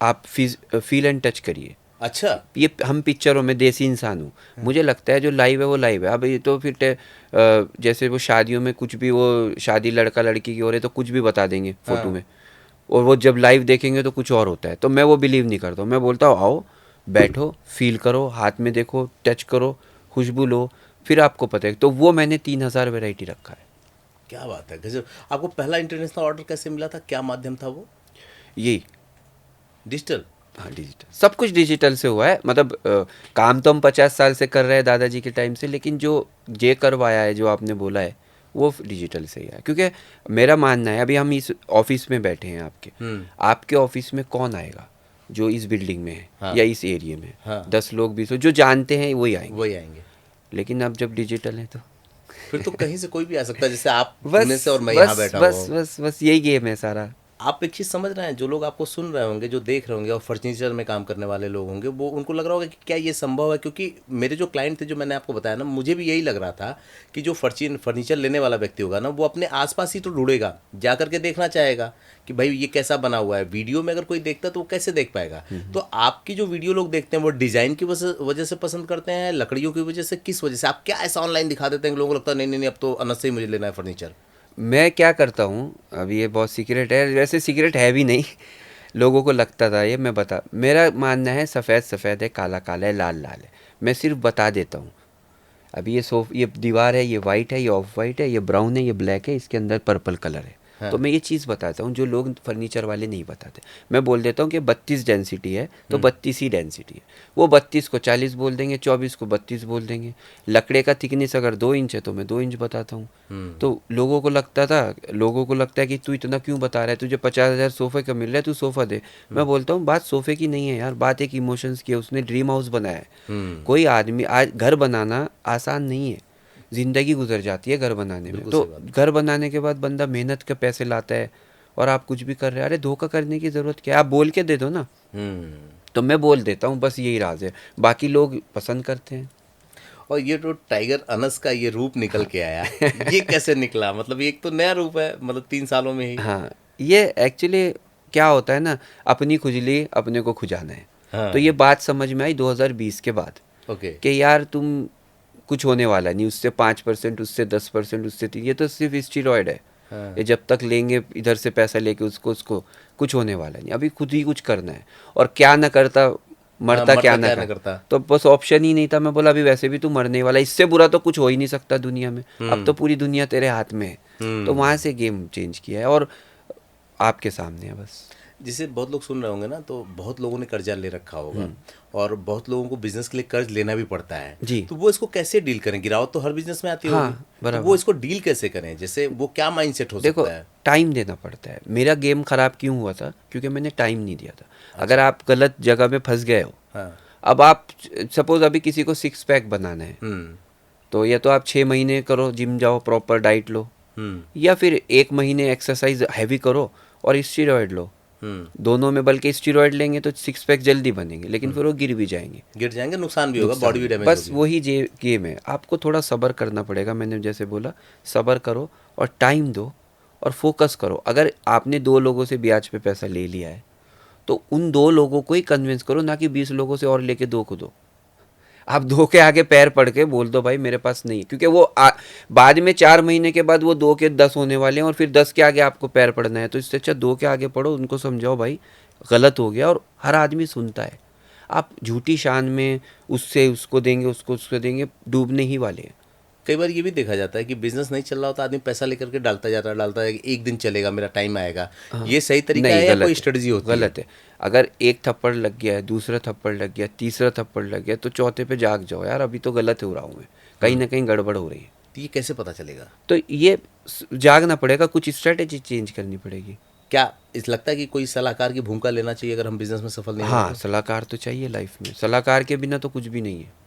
आप फील एंड टच करिए। अच्छा। ये हम पिक्चरों में देसी इंसान हूँ, मुझे लगता है जो लाइव है वो लाइव है। अब ये तो फिर जैसे वो शादियों में कुछ भी, वो शादी लड़का लड़की की हो रही है तो कुछ भी बता देंगे फोटो हाँ। में, और वो जब लाइव देखेंगे तो कुछ और होता है। तो मैं वो बिलीव नहीं करता हूँ। मैं बोलता हूँ आओ बैठो, फील करो, हाथ में देखो, टच करो, खुशबू लो, फिर आपको पता है। तो वो मैंने 3000 वैरायटी रखा है। क्या बात है, गजब। आपको पहला इंटरनेशनल ऑर्डर कैसे मिला था, क्या माध्यम था वो? यही डिजिटल? हाँ, डिजिटल, सब कुछ डिजिटल से हुआ है। मतलब काम तो हम 50 साल से कर रहे हैं दादाजी के टाइम से, लेकिन जो जे करवाया है, जो आपने बोला है, वो डिजिटल से ही है। क्योंकि मेरा मानना है, अभी हम इस ऑफिस में बैठे हैं आपके ऑफिस में कौन आएगा जो इस बिल्डिंग में है? हाँ। या इस एरिया में? हाँ। 10 लोग 20 लोग जो जानते हैं वही आएंगे। लेकिन अब जब डिजिटल है तो फिर तो कहीं से कोई भी आ सकता है, जैसे आप बस पुणे से और मैं यहाँ बैठा बस हूँ। बस बस यही गेम है सारा। आप एक चीज़ समझ रहे हैं, जो लोग आपको सुन रहे होंगे, जो देख रहे होंगे और फर्नीचर में काम करने वाले लोग होंगे, वो उनको लग रहा होगा कि क्या ये संभव है? क्योंकि मेरे जो क्लाइंट थे, जो मैंने आपको बताया ना, मुझे भी यही लग रहा था कि जो फर्नीचर लेने वाला व्यक्ति होगा ना, वो अपने आसपास ही तो ढूंढेगा, जा करके देखना चाहेगा कि भाई ये कैसा बना हुआ है। वीडियो में अगर कोई देखता है तो वो कैसे देख पाएगा? तो आपकी जो वीडियो लोग देखते हैं वो डिज़ाइन की वजह से पसंद करते हैं, लकड़ियों की वजह से, किस वजह से? आप क्या ऐसा ऑनलाइन दिखा देते हैं कि लोगों को लगता है नहीं नहीं अब तो अनस से ही मुझे लेना है फर्नीचर? मैं क्या करता हूँ, अब ये बहुत सीक्रेट है, वैसे सीक्रेट है भी नहीं, लोगों को लगता था ये। मैं बता, मेरा मानना है सफ़ेद सफ़ेद है, काला काला है, लाल लाल है। मैं सिर्फ बता देता हूँ। अभी ये दीवार है, ये वाइट है, ये ऑफ वाइट है, ये ब्राउन है, ये ब्लैक है, इसके अंदर पर्पल कलर है। हाँ। तो मैं ये चीज़ बताता हूँ जो लोग फर्नीचर वाले नहीं बताते। मैं बोल देता हूँ कि 32 डेंसिटी है तो 32 ही डेंसिटी है। वो 32 को 40 बोल देंगे, 24 को 32 बोल देंगे। लकड़े का थिकनेस अगर 2 इंच है तो मैं 2 इंच बताता हूँ। तो लोगों को लगता है कि तू इतना क्यों बता रहा है, तुझे 50,000 सोफ़े का मिल रहा है, तू सोफ़ा दे। मैं बोलता हूँ बात सोफ़े की नहीं है यार, बात एक इमोशंस की है। उसने ड्रीम हाउस बनाया है। कोई आदमी, आज घर बनाना आसान नहीं है, ज़िंदगी गुजर जाती है घर बनाने में। तो घर बनाने के बाद बंदा मेहनत के पैसे लाता है और आप कुछ भी कर रहे हैं, अरे धोखा करने की ज़रूरत क्या है? आप बोल के दे दो ना। तो मैं बोल देता हूँ, बस यही राज है, बाकी लोग पसंद करते हैं। और ये तो टाइगर अनस का ये रूप निकल के आया, ये कैसे निकला? मतलब ये एक तो नया रूप है, मतलब 3 सालों में ही। हाँ, ये एक्चुअली क्या होता है ना, अपनी खुजली अपने को खुजाना है। हाँ। तो ये बात समझ में आई 2020 के बाद ओके। कि यार तुम कुछ होने वाला नहीं, उससे 5%, उससे 10%, उससे 3, ये तो सिर्फ स्टीरॉयड है। हाँ। ये जब तक लेंगे इधर से पैसा लेके उसको कुछ होने वाला नहीं, अभी खुद ही कुछ करना है। और क्या ना करता, मरता क्या ना करता, तो बस ऑप्शन ही नहीं था। मैं बोला अभी वैसे भी तू मरने वाला, इससे बुरा तो कुछ हो ही नहीं सकता दुनिया में, अब तो पूरी दुनिया तेरे हाथ में है। तो वहाँ से गेम चेंज किया है और आपके सामने है बस। जिसे बहुत लोग सुन रहे होंगे ना, तो बहुत लोगों ने कर्जा ले रखा होगा और बहुत लोगों को बिजनेस के लिए कर्ज लेना भी पड़ता है जी। तो वो इसको कैसे डील करें? गिरावट तो हर बिजनेस में आती हाँ, होगी, तो बराबर। वो इसको डील कैसे करें? जैसे वो क्या माइंडसेट हो देखो, सकता है? टाइम देना पड़ता है। मेरा गेम खराब क्यों हुआ था? क्योंकि मैंने टाइम नहीं दिया था। अगर आप गलत जगह में फंस गए हो, हाँ। अब आप सपोज अभी किसी को 6 पैक बनाना है, तो या तो आप 6 महीने करो, जिम जाओ, प्रॉपर डाइट लो, या फिर 1 महीने एक्सरसाइज हैवी करो और स्टीरॉयड लो। दोनों में, बल्कि स्टीरॉयड लेंगे तो 6 पैक जल्दी बनेंगे, लेकिन फिर वो गिर भी जाएंगे, नुकसान भी होगा, बॉडी भी डैमेज बस होगी। वही गेम है। आपको थोड़ा सब्र करना पड़ेगा। मैंने जैसे बोला, सब्र करो और टाइम दो और फोकस करो। अगर आपने 2 लोगों से ब्याज पे पैसा ले लिया है तो उन 2 लोगों को ही कन्विंस करो, ना कि 20 लोगों से और लेके 2 को दो। आप 2 के आगे पैर पड़ के बोल दो भाई मेरे पास नहीं है, क्योंकि वो बाद में 4 महीने के बाद वो 2 के 10 होने वाले हैं और फिर 10 के आगे आपको पैर पड़ना है। तो इससे अच्छा 2 के आगे पढ़ो, उनको समझाओ भाई गलत हो गया, और हर आदमी सुनता है। आप झूठी शान में उससे उसको देंगे, उसको देंगे, डूबने ही वाले हैं। कई बार ये भी देखा जाता है कि बिजनेस नहीं चल रहा होता, आदमी पैसा लेकर के डालता जाता है कि एक दिन चलेगा, मेरा टाइम आएगा। ये सही तरीका नहीं, है या गलत कोई है, स्ट्रेटजी होती है? गलत है। अगर एक थप्पड़ लग गया है, दूसरा थप्पड़ लग गया, तीसरा थप्पड़ लग गया, तो चौथे पे जाग जाओ यार, अभी तो गलत हो रहा हूँ मैं, कहीं ना कहीं गड़बड़ हो रही है। तो ये कैसे पता चलेगा? तो ये जागना पड़ेगा, कुछ स्ट्रेटेजी चेंज करनी पड़ेगी। क्या इस लगता है कि कोई सलाहकार की भूमिका लेना चाहिए अगर हम बिजनेस में सफल नहीं हो हाँ, रहे? सलाहकार तो चाहिए लाइफ में। सलाहकार के बिना तो कुछ भी नहीं है।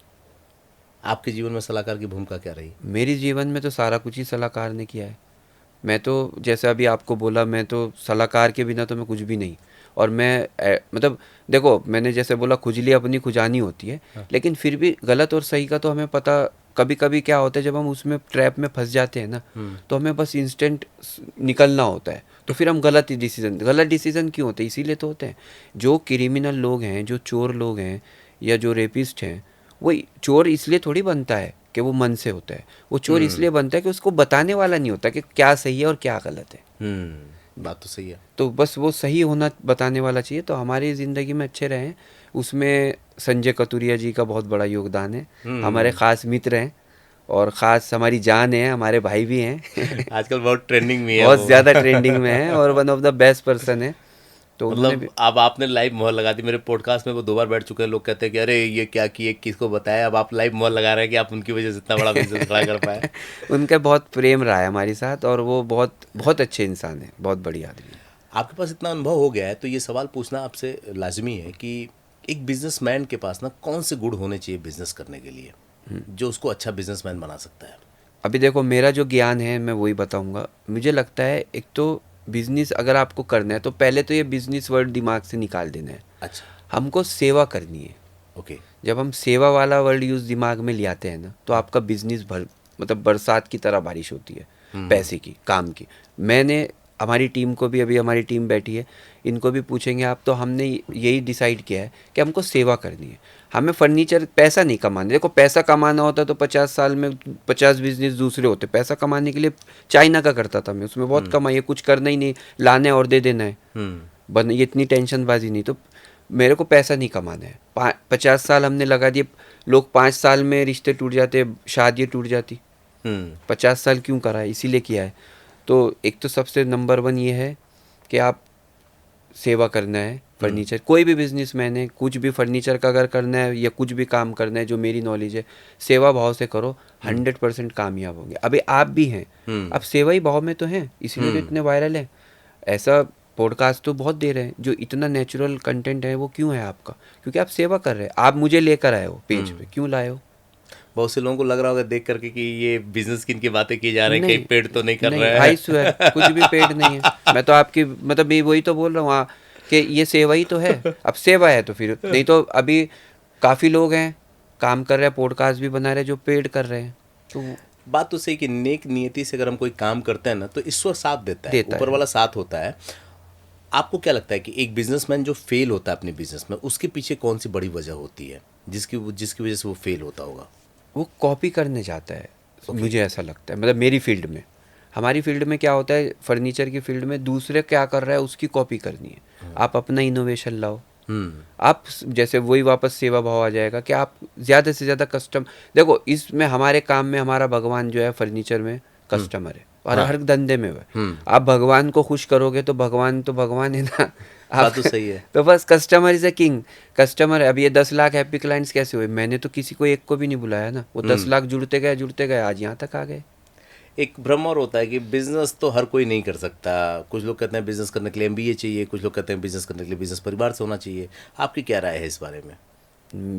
आपके जीवन में सलाहकार की भूमिका क्या रही? मेरे जीवन में तो सारा कुछ ही सलाहकार ने किया है। मैं तो जैसे अभी आपको बोला, मैं तो सलाहकार के बिना तो मैं कुछ भी नहीं। और मैं मतलब देखो, मैंने जैसे बोला खुजली अपनी खुजानी होती है, लेकिन फिर भी गलत और सही का तो हमें पता। कभी कभी क्या होता है, जब हम उसमें ट्रैप में फंस जाते हैं ना, तो हमें बस इंस्टेंट निकलना होता है। तो फिर हम गलत डिसीजन क्यों होते हैं? इसीलिए तो होते हैं। जो क्रिमिनल लोग हैं, जो चोर लोग हैं, या जो रेपिस्ट हैं, वही चोर इसलिए थोड़ी बनता है कि वो मन से होता है। वो चोर इसलिए बनता है कि उसको बताने वाला नहीं होता कि क्या सही है और क्या गलत है। बात तो सही है। तो बस वो सही होना बताने वाला चाहिए। तो हमारी ज़िंदगी में अच्छे रहें, उसमें संजय कतुरिया जी का बहुत बड़ा योगदान है। हमारे ख़ास मित्र हैं और ख़ास हमारी जान है, हमारे भाई भी हैं। आजकल बहुत ट्रेंडिंग में है, बहुत ज़्यादा ट्रेंडिंग में है और one of the best person है। तो मतलब अब आपने लाइव मोहर लगा दी। मेरे पॉडकास्ट में वो 2 बार बैठ चुके हैं, लोग कहते हैं कि अरे ये क्या किए, किसको बताया। अब आप लाइव मोहर लगा रहे हैं कि आप उनकी वजह से इतना बड़ा बिजनेस खड़ा कर पाए। उनका बहुत प्रेम रहा है हमारे साथ और वो बहुत बहुत अच्छे इंसान है, बहुत बड़ी आदमी है। आपके पास इतना अनुभव हो गया है तो ये सवाल पूछना आपसे लाजमी है कि एक बिजनेसमैन के पास ना कौन से गुण होने चाहिए बिजनेस करने के लिए जो उसको अच्छा बिजनेसमैन बना सकता है? अभी देखो, मेरा जो ज्ञान है मैं वही बताऊंगा। मुझे लगता है एक तो बिजनेस अगर आपको करना है तो पहले तो ये बिजनेस वर्ड दिमाग से निकाल देना है। अच्छा। हमको सेवा करनी है। ओके। जब हम सेवा वाला वर्ड यूज़ दिमाग में ले आते हैं ना, तो आपका बिजनेस मतलब बरसात की तरह बारिश होती है, पैसे की, काम की। मैंने हमारी टीम को भी, अभी हमारी टीम बैठी है, इनको भी पूछेंगे आप, तो हमने यही डिसाइड किया है कि हमको सेवा करनी है। हमें फर्नीचर पैसा नहीं कमाना। देखो, पैसा कमाना होता तो 50 साल में 50 बिजनेस दूसरे होते। पैसा कमाने के लिए चाइना का करता था मैं, उसमें बहुत कमाई है, कुछ करना ही नहीं, लाना है और दे देना है, ये इतनी टेंशनबाजी नहीं। तो मेरे को पैसा नहीं कमाना है। 50 साल हमने लगा दिए। लोग 5 साल में रिश्ते टूट जाते, शादी टूट जाती। 50 साल क्यों करा है? इसीलिए किया है। तो एक तो सबसे नंबर 1 ये है कि आप सेवा करना है। फर्नीचर, कोई भी बिजनेसमैन है, कुछ भी फर्नीचर का अगर करना है या कुछ भी काम करना है, जो मेरी नॉलेज है, सेवा भाव से करो, 100% कामयाब होंगे। अभी आप भी हैं, आप सेवा ही भाव में तो हैं, इसीलिए तो इतने वायरल हैं। ऐसा पॉडकास्ट तो बहुत दे रहे हैं, जो इतना नेचुरल कंटेंट है वो क्यों है आपका? क्योंकि आप सेवा कर रहे हैं। आप मुझे लेकर आए हो पेज पे, क्यों लाए हो? बहुत से लोगों को लग रहा होगा देख करके कि ये बिजनेस की इनकी बातें की जा रही हैं, कहीं पेड तो नहीं कर रहे हैं। आई स्वेयर, कुछ भी पेड नहीं है। मैं तो आपकी मतलब वही तो बोल रहा हूँ, कि ये सेवा ही तो है। अब सेवा है तो फिर नहीं तो अभी काफ़ी लोग हैं काम कर रहे हैं, पॉडकास्ट भी बना रहे हैं जो पेड कर रहे हैं। तो बात तो सही कि नेक नियति से अगर हम कोई काम करते हैं ना तो ईश्वर साथ देता है, ऊपर वाला साथ होता है। आपको क्या लगता है कि एक बिजनेसमैन जो फेल होता है अपने बिजनेस में, उसके पीछे कौन सी बड़ी वजह होती है जिसकी वजह से वो फेल होता होगा? वो कॉपी करने जाता है। मुझे ऐसा लगता है, मतलब मेरी फील्ड में, हमारी फील्ड में क्या होता है, फर्नीचर की फील्ड में दूसरे क्या कर रहा है उसकी कॉपी करनी है। आप अपना इनोवेशन लाओ। आप जैसे वही वापस सेवा भाव आ जाएगा कि आप ज़्यादा से ज़्यादा कस्टम, देखो इसमें हमारे काम में हमारा भगवान जो है फर्नीचर में कस्टमर है और हर धंधे में है। आप भगवान को खुश करोगे तो भगवान है ना। बात तो सही है। तो बस customer is a king. Customer है। अब ये 10 लाख हैप्पी क्लाइंट्स कैसे हुए? मैंने तो किसी को एक को भी नहीं बुलाया ना, वो 10 लाख जुड़ते गए आज यहाँ तक आ गए। एक भ्रम और होता है कि बिजनेस तो हर कोई नहीं कर सकता। कुछ लोग कहते हैं बिजनेस करने के लिए एमबीए चाहिए, कुछ लोग कहते हैं बिजनेस करने के लिए बिजनेस परिवार से होना चाहिए। आपकी क्या राय है इस बारे में?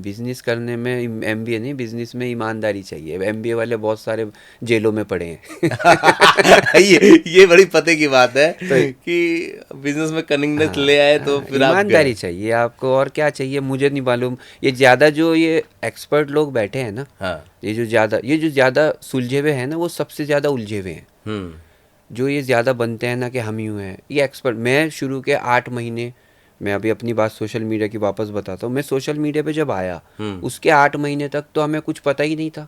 बिजनेस करने में एमबीए नहीं, बिजनेस में ईमानदारी चाहिए। एमबीए वाले बहुत सारे जेलों में पड़े हैं। ये बड़ी पते की बात है कि बिजनेस में कनिंगनेस ले आए तो फिर ईमानदारी चाहिए आपको, और क्या चाहिए मुझे नहीं मालूम। ये ज़्यादा जो ये एक्सपर्ट लोग बैठे हैं ना, ये जो ज़्यादा सुलझे हुए हैं ना, वो सबसे ज़्यादा उलझे हुए हैं। जो ये ज़्यादा बनते हैं ना कि हम यूँ हैं, ये एक्सपर्ट। मैं शुरू के 8 महीने, मैं अभी अपनी बात सोशल मीडिया की वापस बताता हूँ। मैं सोशल मीडिया पे जब आया उसके 8 महीने तक तो हमें कुछ पता ही नहीं था।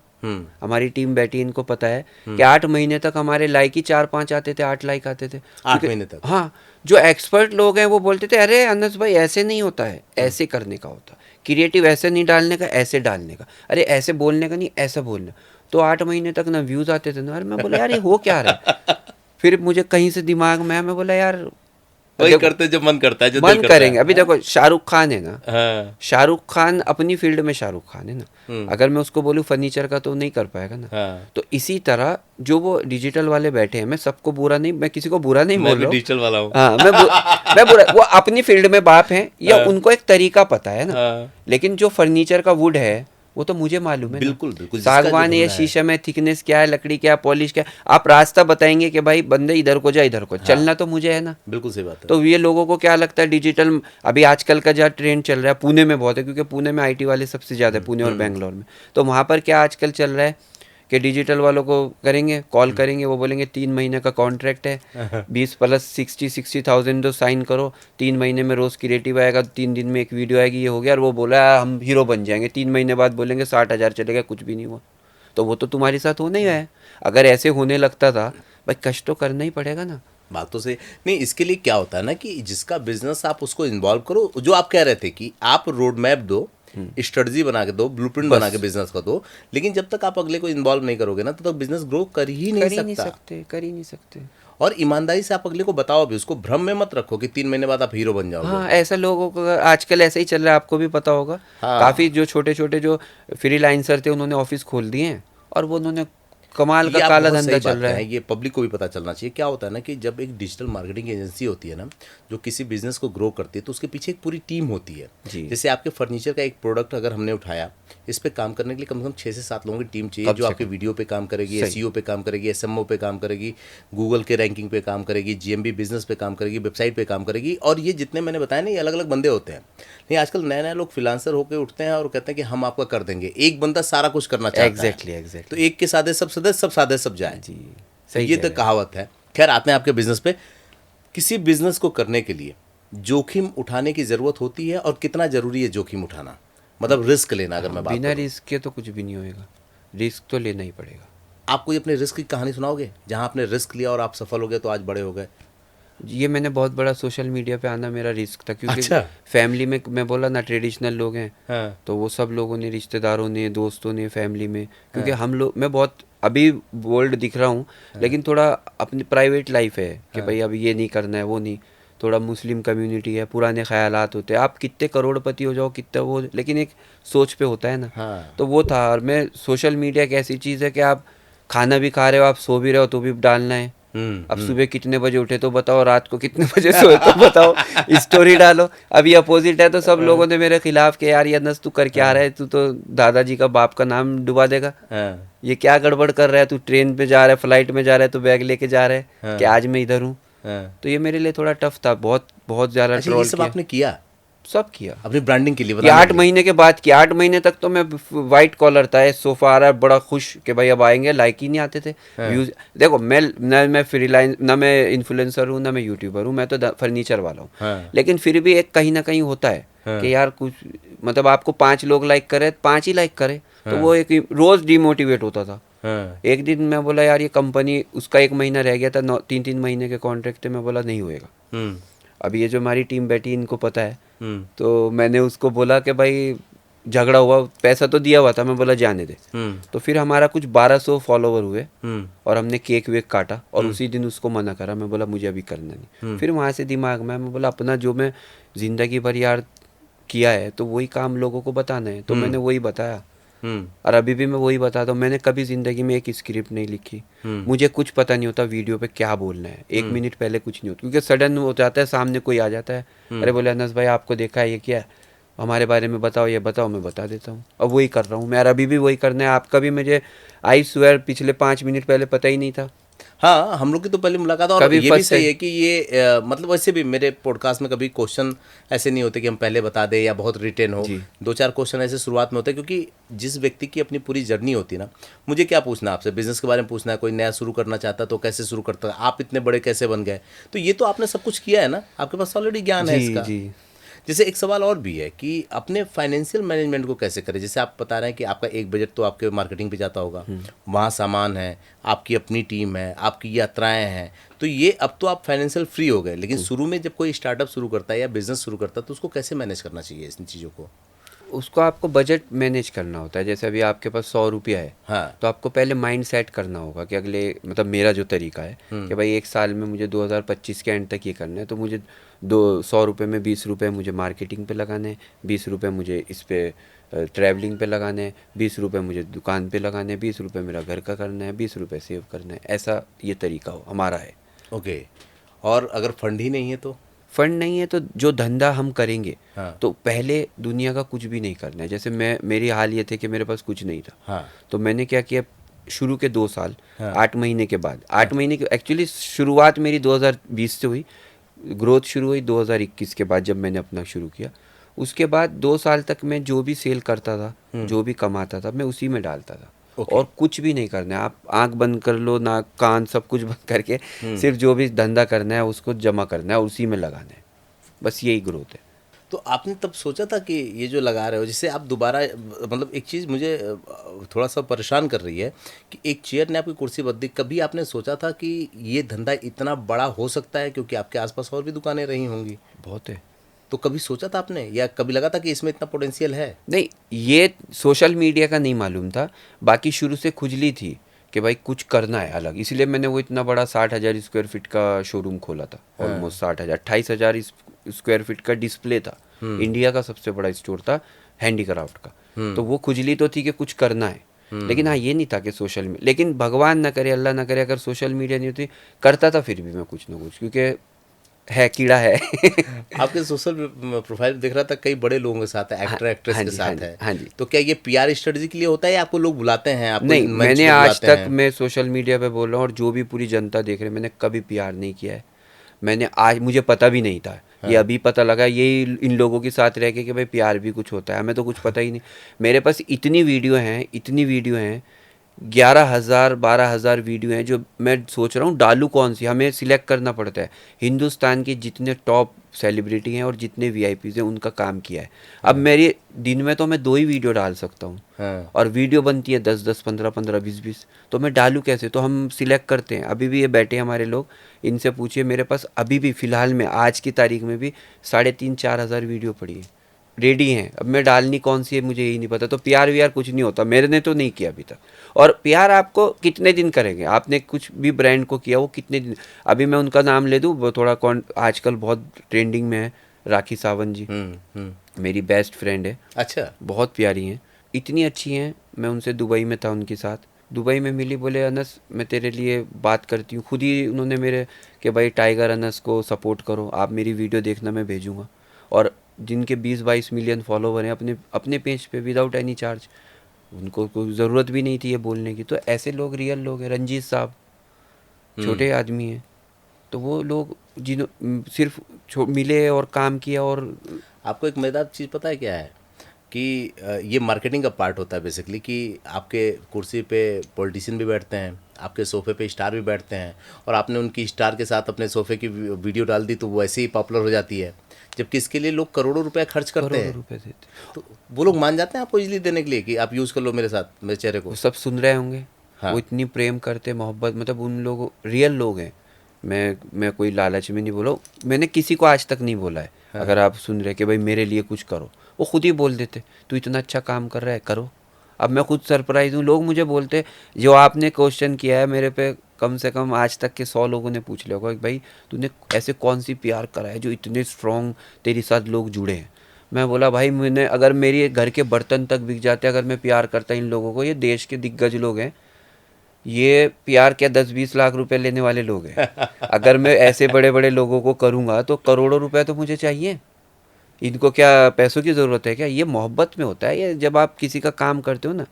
हमारी टीम बैठी, इनको पता है कि 8 महीने तक हमारे लाइक ही 4-5 आते थे, 8 लाइक आते थे 8 महीने तक। हाँ, जो एक्सपर्ट लोग हैं वो बोलते थे अरे अनस भाई ऐसे नहीं होता है, ऐसे करने का होता, क्रिएटिव ऐसे नहीं डालने का, ऐसे डालने का, अरे ऐसे बोलने का नहीं, ऐसा बोलना। तो 8 महीने तक ना व्यूज़ आते थे ना। अरे मैं बोला यार ये हो क्या रहा है। फिर मुझे कहीं से दिमाग में आया, मैं बोला यार वही करते जो मन करता है, जो मन करेंगे। अभी देखो शाहरुख खान है ना, शाहरुख खान अपनी फील्ड में शाहरुख खान है ना, अगर मैं उसको बोलूँ फर्नीचर का तो नहीं कर पाएगा ना। तो इसी तरह जो वो डिजिटल वाले बैठे हैं, मैं सबको बुरा नहीं, मैं किसी को बुरा नहीं बोल रहा हूँ, डिजिटल वाला हूँ। हाँ, मैं बुरा, वो अपनी फील्ड में बाप हैं या उनको एक तरीका पता है ना। लेकिन जो फर्नीचर का वुड है वो तो मुझे मालूम है। बिल्कुल। सागवान या शीशा में थिकनेस क्या है, लकड़ी क्या है, पॉलिश क्या है, आप रास्ता बताएंगे कि भाई बंदे इधर को जा, इधर को चलना तो मुझे है ना। बिल्कुल सही बात है। तो ये लोगों को क्या लगता है डिजिटल, अभी आजकल का जो ट्रेंड चल रहा है, पुणे में बहुत है क्योंकि पुणे में आईटी वाले सबसे ज़्यादा है, पुणे और बेंगलोर में। तो वहाँ पर क्या आजकल चल रहा है कि डिजिटल वालों को करेंगे, कॉल करेंगे, वो बोलेंगे 3 महीने का कॉन्ट्रैक्ट है, 20 प्लस 60,000 तो साइन करो, 3 महीने में रोज़ क्रिएटिव आएगा, 3 दिन में एक वीडियो आएगी, ये हो गया। और वो बोला हम हीरो बन जाएंगे, 3 महीने बाद बोलेंगे 60,000 चलेगा, कुछ भी नहीं हुआ। तो वो तो तुम्हारे साथ होने ही है। अगर ऐसे होने लगता था भाई, कष्ट तो करना ही पड़ेगा ना। बात तो सही नहीं। इसके लिए क्या होता है ना कि जिसका बिजनेस आप उसको इन्वॉल्व करो। जो आप कह रहे थे कि आप रोड मैप दो, स्ट्रेटजी बना के दो, ब्लूप्रिंट बना के बिजनेस का दो, लेकिन जब तक आप अगले को इन्वॉल्व नहीं करोगे ना, तो बिजनेस ग्रो कर ही नहीं सकते। और ईमानदारी से आप अगले को बताओ भी, उसको भ्रम में मत रखो कि 3 महीने बाद आप हीरो बन जाओगे। हाँ, ऐसा लोगों को आजकल ऐसा ही चल रहा है, आपको भी पता होगा। काफी जो छोटे छोटे जो फ्रीलांसर थे उन्होंने ऑफिस खोल दिए हैं और वो उन्होंने कमाल का काला धंधा चल रहा है। ये पब्लिक को भी पता चलना चाहिए। क्या होता है ना कि जब एक डिजिटल मार्केटिंग एजेंसी होती है ना, जो किसी बिजनेस को ग्रो करती है, तो उसके पीछे एक पूरी टीम होती है। जैसे आपके फर्नीचर का एक प्रोडक्ट अगर हमने उठाया, इस पे काम करने के लिए कम से कम 6 से 7 लोगों की टीम चाहिए, जो आपके वीडियो पे काम करेगी, एसईओ पे काम करेगी, एसएमओ पे काम करेगी, गूगल के रैंकिंग पे काम करेगी, जीएमबी बिजनेस पे काम करेगी, वेबसाइट पे काम करेगी। और ये जितने मैंने बताया ना, ये अलग अलग बंदे होते हैं। नहीं, आजकल नए नए लोग फ्रीलांसर होकर उठते हैं और कहते हैं कि हम आपका कर देंगे। एक बंदा सारा कुछ करना चाहता है। एग्जैक्टली। तो एक के साथ सब सदस्य, सब सादे सब जाए जी, सही। ये तो कहावत है। खैर, आते हैं आपके बिजनेस पे। किसी बिजनेस को करने के लिए जोखिम उठाने की जरूरत होती है, और कितना जरूरी है जोखिम उठाना, मतलब रिस्क लेना। अगर मैं बात बिना रिस्क के तो कुछ भी नहीं होएगा, रिस्क तो लेना ही पड़ेगा। आप कोई अपने रिस्क की कहानी सुनाओगे जहां आपने रिस्क लिया और आप सफल हो गए, तो आज बड़े हो गए? ये मैंने बहुत बड़ा सोशल मीडिया पे आना मेरा रिस्क था, क्योंकि फैमिली में मैं बोला ना ट्रेडिशनल लोग हैं। तो वो सब लोगों ने, रिश्तेदारों ने, दोस्तों ने, फैमिली में, क्योंकि हम लोग, मैं बहुत अभी बोल्ड दिख रहा हूँ, लेकिन थोड़ा अपनी प्राइवेट लाइफ है कि भाई अब ये नहीं करना है, वो नहीं। थोड़ा मुस्लिम कम्युनिटी है, पुराने ख्यालात होते हैं, आप कितने करोड़पति हो जाओ, कितना वो, लेकिन एक सोच पे होता है ना। तो वो था। और मैं, सोशल मीडिया एक ऐसी चीज़ है कि आप खाना भी खा रहे हो, आप सो भी रहे हो तो भी डालना है। अब सुबह कितने बजे उठे तो बताओ, रात को कितने बजे सोए तो बताओ, स्टोरी डालो। अभी अपोजिट है तो सब लोगों ने मेरे खिलाफ के यार ये नस तू कर क्या रहा है, तू तो दादाजी का बाप का नाम डुबा देगा, ये क्या गड़बड़ कर रहा है, तू ट्रेन पे जा रहा है, फ्लाइट में जा रहा है, तो बैग लेके जा रहा है कि आज मैं इधर हूँ। हाँ। तो ये मेरे लिए थोड़ा टफ था, बहुत बहुत ज़्यादा अच्छा, ये ट्रोल सब किया, आपने किया सब किया। अपनी ब्रांडिंग के लिए कि बताने 8 के लिए? महीने के बाद किया, 8 महीने तक तो मैं वाइट कॉलर था, सोफा आ रहा है, बड़ा खुश कि भाई अब आएंगे, लाइक ही नहीं आते थे हाँ। व्यूज। देखो मैं फ्रीलांस, ना मैं इन्फ्लुएंसर हूँ, ना मैं यूट्यूबर हूँ, मैं तो फर्नीचर वाला हूँ। हाँ। लेकिन फिर भी एक कहीं ना कहीं होता है हाँ। कि यार कुछ, मतलब आपको 5 लोग लाइक करे, 5 ही लाइक करे, तो हाँ। वो एक रोज डिमोटिवेट होता था। हाँ। एक दिन मैं बोला यार ये कंपनी, उसका 1 महीना रह गया था, 3-3 महीने के कॉन्ट्रैक्ट थे, मैं बोला नहीं होएगा। हम्म। अभी ये जो हमारी टीम बैठी इनको पता है, हम्म। तो मैंने उसको बोला कि भाई झगड़ा हुआ, पैसा तो दिया हुआ था, मैं बोला जाने दे। हम्म। तो फिर हमारा कुछ 1200 फॉलोवर हुए, हम्म। और हमने केक वेक काटा, और उसी दिन उसको मना करा, मैं बोला मुझे अभी करना नहीं। फिर वहाँ से दिमाग में मैं बोला अपना जो मैं ज़िंदगी भर यार किया है, तो वही काम लोगों को बताना है, तो मैंने वही बताया। हम्म। और अभी भी मैं वही बताता हूँ, मैंने कभी ज़िंदगी में एक स्क्रिप्ट नहीं लिखी। मुझे कुछ पता नहीं होता वीडियो पे क्या बोलना है, 1 मिनट पहले कुछ नहीं होता, क्योंकि सडन हो जाता है, सामने कोई आ जाता है, अरे बोले अनस भाई आपको देखा है, ये क्या है, हमारे बारे में बताओ, ये बताओ, मैं बता देता हूँ। अब वही कर रहा हूँ मैं, और अभी भी वही करना है। आपका भी मुझे आई स्वेयर पिछले 5 मिनट पहले पता ही नहीं था। हाँ, हम लोग की तो पहले मुलाकात, और कभी ये भी फर्स्ट सही है। है कि ये मतलब वैसे भी मेरे पॉडकास्ट में कभी क्वेश्चन ऐसे नहीं होते कि हम पहले बता दें या बहुत रिटेन हो। जी। 2-4 क्वेश्चन ऐसे शुरुआत में होते हैं, क्योंकि जिस व्यक्ति की अपनी पूरी जर्नी होती है ना, मुझे क्या पूछना आपसे, बिजनेस के बारे में पूछना है, कोई नया शुरू करना चाहता तो कैसे शुरू करता है, आप इतने बड़े कैसे बन गए, तो ये तो आपने सब कुछ किया है ना, आपके पास ऑलरेडी ज्ञान है जी इसका। जी। जैसे एक सवाल और भी है कि अपने फाइनेंशियल मैनेजमेंट को कैसे करें, जैसे आप बता रहे हैं कि आपका एक बजट तो आपके मार्केटिंग पे जाता होगा, वहाँ सामान है, आपकी अपनी टीम है, आपकी यात्राएं हैं, तो ये अब तो आप फाइनेंशियल फ्री हो गए, लेकिन शुरू में जब कोई स्टार्टअप शुरू करता है या बिजनेस शुरू करता है तो उसको कैसे मैनेज करना चाहिए इन चीज़ों को? उसको आपको बजट मैनेज करना होता है। जैसे अभी आपके पास 100 रुपया है, हाँ। तो आपको पहले माइंड सेट करना होगा कि अगले, मतलब मेरा जो तरीका है कि भाई 1 साल में मुझे 2025 के एंड तक ये करना है, तो मुझे 100 रुपये में 20 रुपये मुझे मार्केटिंग पे लगाने हैं, 20 रुपये मुझे इस पे ट्रैवलिंग पे लगाने हैं, 20 रुपये मुझे दुकान पे लगाने हैं, 20 रुपये मेरा घर का करना है, 20 रुपये सेव करना है। ऐसा ये तरीका हो हमारा है। ओके। और अगर फंड ही नहीं है तो? फंड नहीं है तो जो धंधा हम करेंगे, हाँ। तो पहले दुनिया का कुछ भी नहीं करना है। जैसे मेरी हाल ये थे कि मेरे पास कुछ नहीं था, हाँ। तो मैंने क्या किया, शुरू के 2 साल, हाँ। 8 महीने के बाद, 8 महीने की एक्चुअली शुरुआत मेरी 2020 से हुई, ग्रोथ शुरू हुई 2021 के बाद जब मैंने अपना शुरू किया। उसके बाद 2 साल तक मैं जो भी सेल करता था, जो भी कमाता था, मैं उसी में डालता था। ओके। और कुछ भी नहीं करना है, आप आंख बंद कर लो, नाक कान सब कुछ बंद करके सिर्फ जो भी धंधा करना है उसको जमा करना है, उसी में लगाना है, बस यही ग्रोथ है। तो आपने तब सोचा था कि ये जो लगा रहे हो, जिससे आप दोबारा, मतलब एक चीज़ मुझे थोड़ा सा परेशान कर रही है कि एक चेयर ने आपकी कुर्सी बदली, कभी आपने सोचा था कि ये धंधा इतना बड़ा हो सकता है, क्योंकि आपके आसपास और भी दुकानें रही होंगी, बहुत है। तो कभी सोचा था आपने, या कभी लगा था कि इसमें इतना पोटेंशियल है? नहीं, ये सोशल मीडिया का नहीं मालूम था, बाकी शुरू से खुजली थी कि भाई कुछ करना है अलग, इसलिए मैंने वो इतना बड़ा 60,000 स्क्वायर फीट का शोरूम खोला था। ऑलमोस्ट 60,000, 28,000 स्क्वायर फीट का डिस्प्ले था, इंडिया का सबसे बड़ा स्टोर था हैंडीक्राफ्ट का। तो वो खुजली तो थी कि कुछ करना है, लेकिन हाँ ये नहीं था कि सोशल मीडिया, लेकिन भगवान ना करे, अल्लाह ना करे, अगर सोशल मीडिया नहीं होती, करता था फिर भी मैं कुछ ना कुछ, क्योंकि है कीड़ा है। आपके सोशल प्रोफाइल देख रहा था, कई बड़े लोगों के साथ है, एक्टर एक्ट्रेस हाँ के जी, साथ हाँ जी, है, हाँ जी। तो क्या ये पीआर स्ट्रेटजी के लिए होता है या आपको लोग बुलाते हैं, आपको नहीं, मंच मैंने पे आज बुलाते तक, हैं? मैं सोशल मीडिया पे बोल रहा हूँ और जो भी पूरी जनता देख रहे हैं, मैंने कभी प्यार नहीं किया है। मैंने आज, मुझे पता भी नहीं था, ये अभी पता लगा, यही इन लोगों के साथ रह के कि भाई प्यार भी कुछ होता है, हमें तो कुछ पता ही नहीं। मेरे पास इतनी वीडियो हैं, 11,000 12,000 वीडियो हैं, जो मैं सोच रहा हूँ डालूँ कौन सी, हमें सिलेक्ट करना पड़ता है। हिंदुस्तान के जितने टॉप सेलिब्रिटी हैं और जितने वीआईपीज़ हैं उनका काम किया है। अब मेरी दिन में तो मैं 2 ही वीडियो डाल सकता हूँ, हाँ। और वीडियो बनती है 10-10, 15-15, 20-20, तो मैं डालूँ कैसे? तो हम सिलेक्ट करते हैं। अभी भी ये बैठे हमारे लोग, इनसे पूछिए, मेरे पास अभी भी फ़िलहाल में आज की तारीख में भी 3,500-4,000 वीडियो पड़ी है, रेडी हैं। अब मैं डालनी कौन सी है मुझे यही नहीं पता। तो प्यार व्यार कुछ नहीं होता, मेरे ने तो नहीं किया अभी तक। और प्यार आपको कितने दिन करेंगे? आपने कुछ भी ब्रांड को किया, वो कितने दिन, अभी मैं उनका नाम ले दूँ, वो थोड़ा आजकल बहुत ट्रेंडिंग में है, राखी सावंत जी, मेरी बेस्ट फ्रेंड है। अच्छा। बहुत प्यारी हैं, इतनी अच्छी हैं। मैं उनसे दुबई में था, उनके साथ दुबई में मिली, बोले अनस मैं तेरे लिए बात करती हूँ। खुद ही उन्होंने मेरे कि भाई टाइगर अनस को सपोर्ट करो, आप मेरी वीडियो देखना, मैं भेजूँगा। और जिनके 20-22 मिलियन फॉलोवर हैं अपने अपने पेज पे, विदाउट एनी चार्ज, उनको कोई ज़रूरत भी नहीं थी ये बोलने की। तो ऐसे लोग रियल लोग हैं। रंजीत साहब छोटे आदमी हैं, तो वो लोग सिर्फ मिले और काम किया। और आपको एक मज़ेदार चीज़ पता है क्या है कि ये मार्केटिंग का पार्ट होता है बेसिकली, कि आपके कुर्सी पे पॉलिटिशियन भी बैठते हैं, आपके सोफे पे स्टार भी बैठते हैं, और आपने उनकी स्टार के साथ अपने सोफे की वीडियो डाल दी तो वो ऐसे ही पॉपुलर हो जाती है, जबकि इसके लिए लोग करोड़ों रुपए खर्च करते करोड़ों हैं। रुपए देते। तो वो लोग मान जाते हैं आपको इजली देने के लिए कि आप यूज़ कर लो मेरे साथ, मेरे चेहरे को। वो सब सुन रहे होंगे। हाँ। वो इतनी प्रेम करते, मोहब्बत, मतलब उन लोग रियल लोग हैं। मैं कोई लालच में नहीं बोला, मैंने किसी को आज तक नहीं बोला है। हाँ। अगर आप सुन रहे कि भाई मेरे लिए कुछ करो, वो खुद ही बोल देते तू इतना अच्छा काम कर रहा है, करो। अब मैं खुद सरप्राइज हूँ, लोग मुझे बोलते जो आपने क्वेश्चन किया है मेरे पे, कम से कम आज तक के 100 लोगों ने पूछ लिया होगा कि भाई तूने ऐसे कौन सी PR करा है जो इतने स्ट्रॉन्ग तेरे साथ लोग जुड़े हैं। मैं बोला भाई मैंने, अगर मेरे घर के बर्तन तक बिक जाते अगर मैं PR करता इन लोगों को, ये देश के दिग्गज लोग हैं, ये PR क्या 10-20 लाख रुपए लेने वाले लोग हैं। अगर मैं ऐसे बड़े बड़े लोगों को करूँगा तो करोड़ों रुपए तो मुझे चाहिए। इनको क्या पैसों की ज़रूरत है क्या? ये मोहब्बत में होता है। ये जब आप किसी का काम करते हो ना,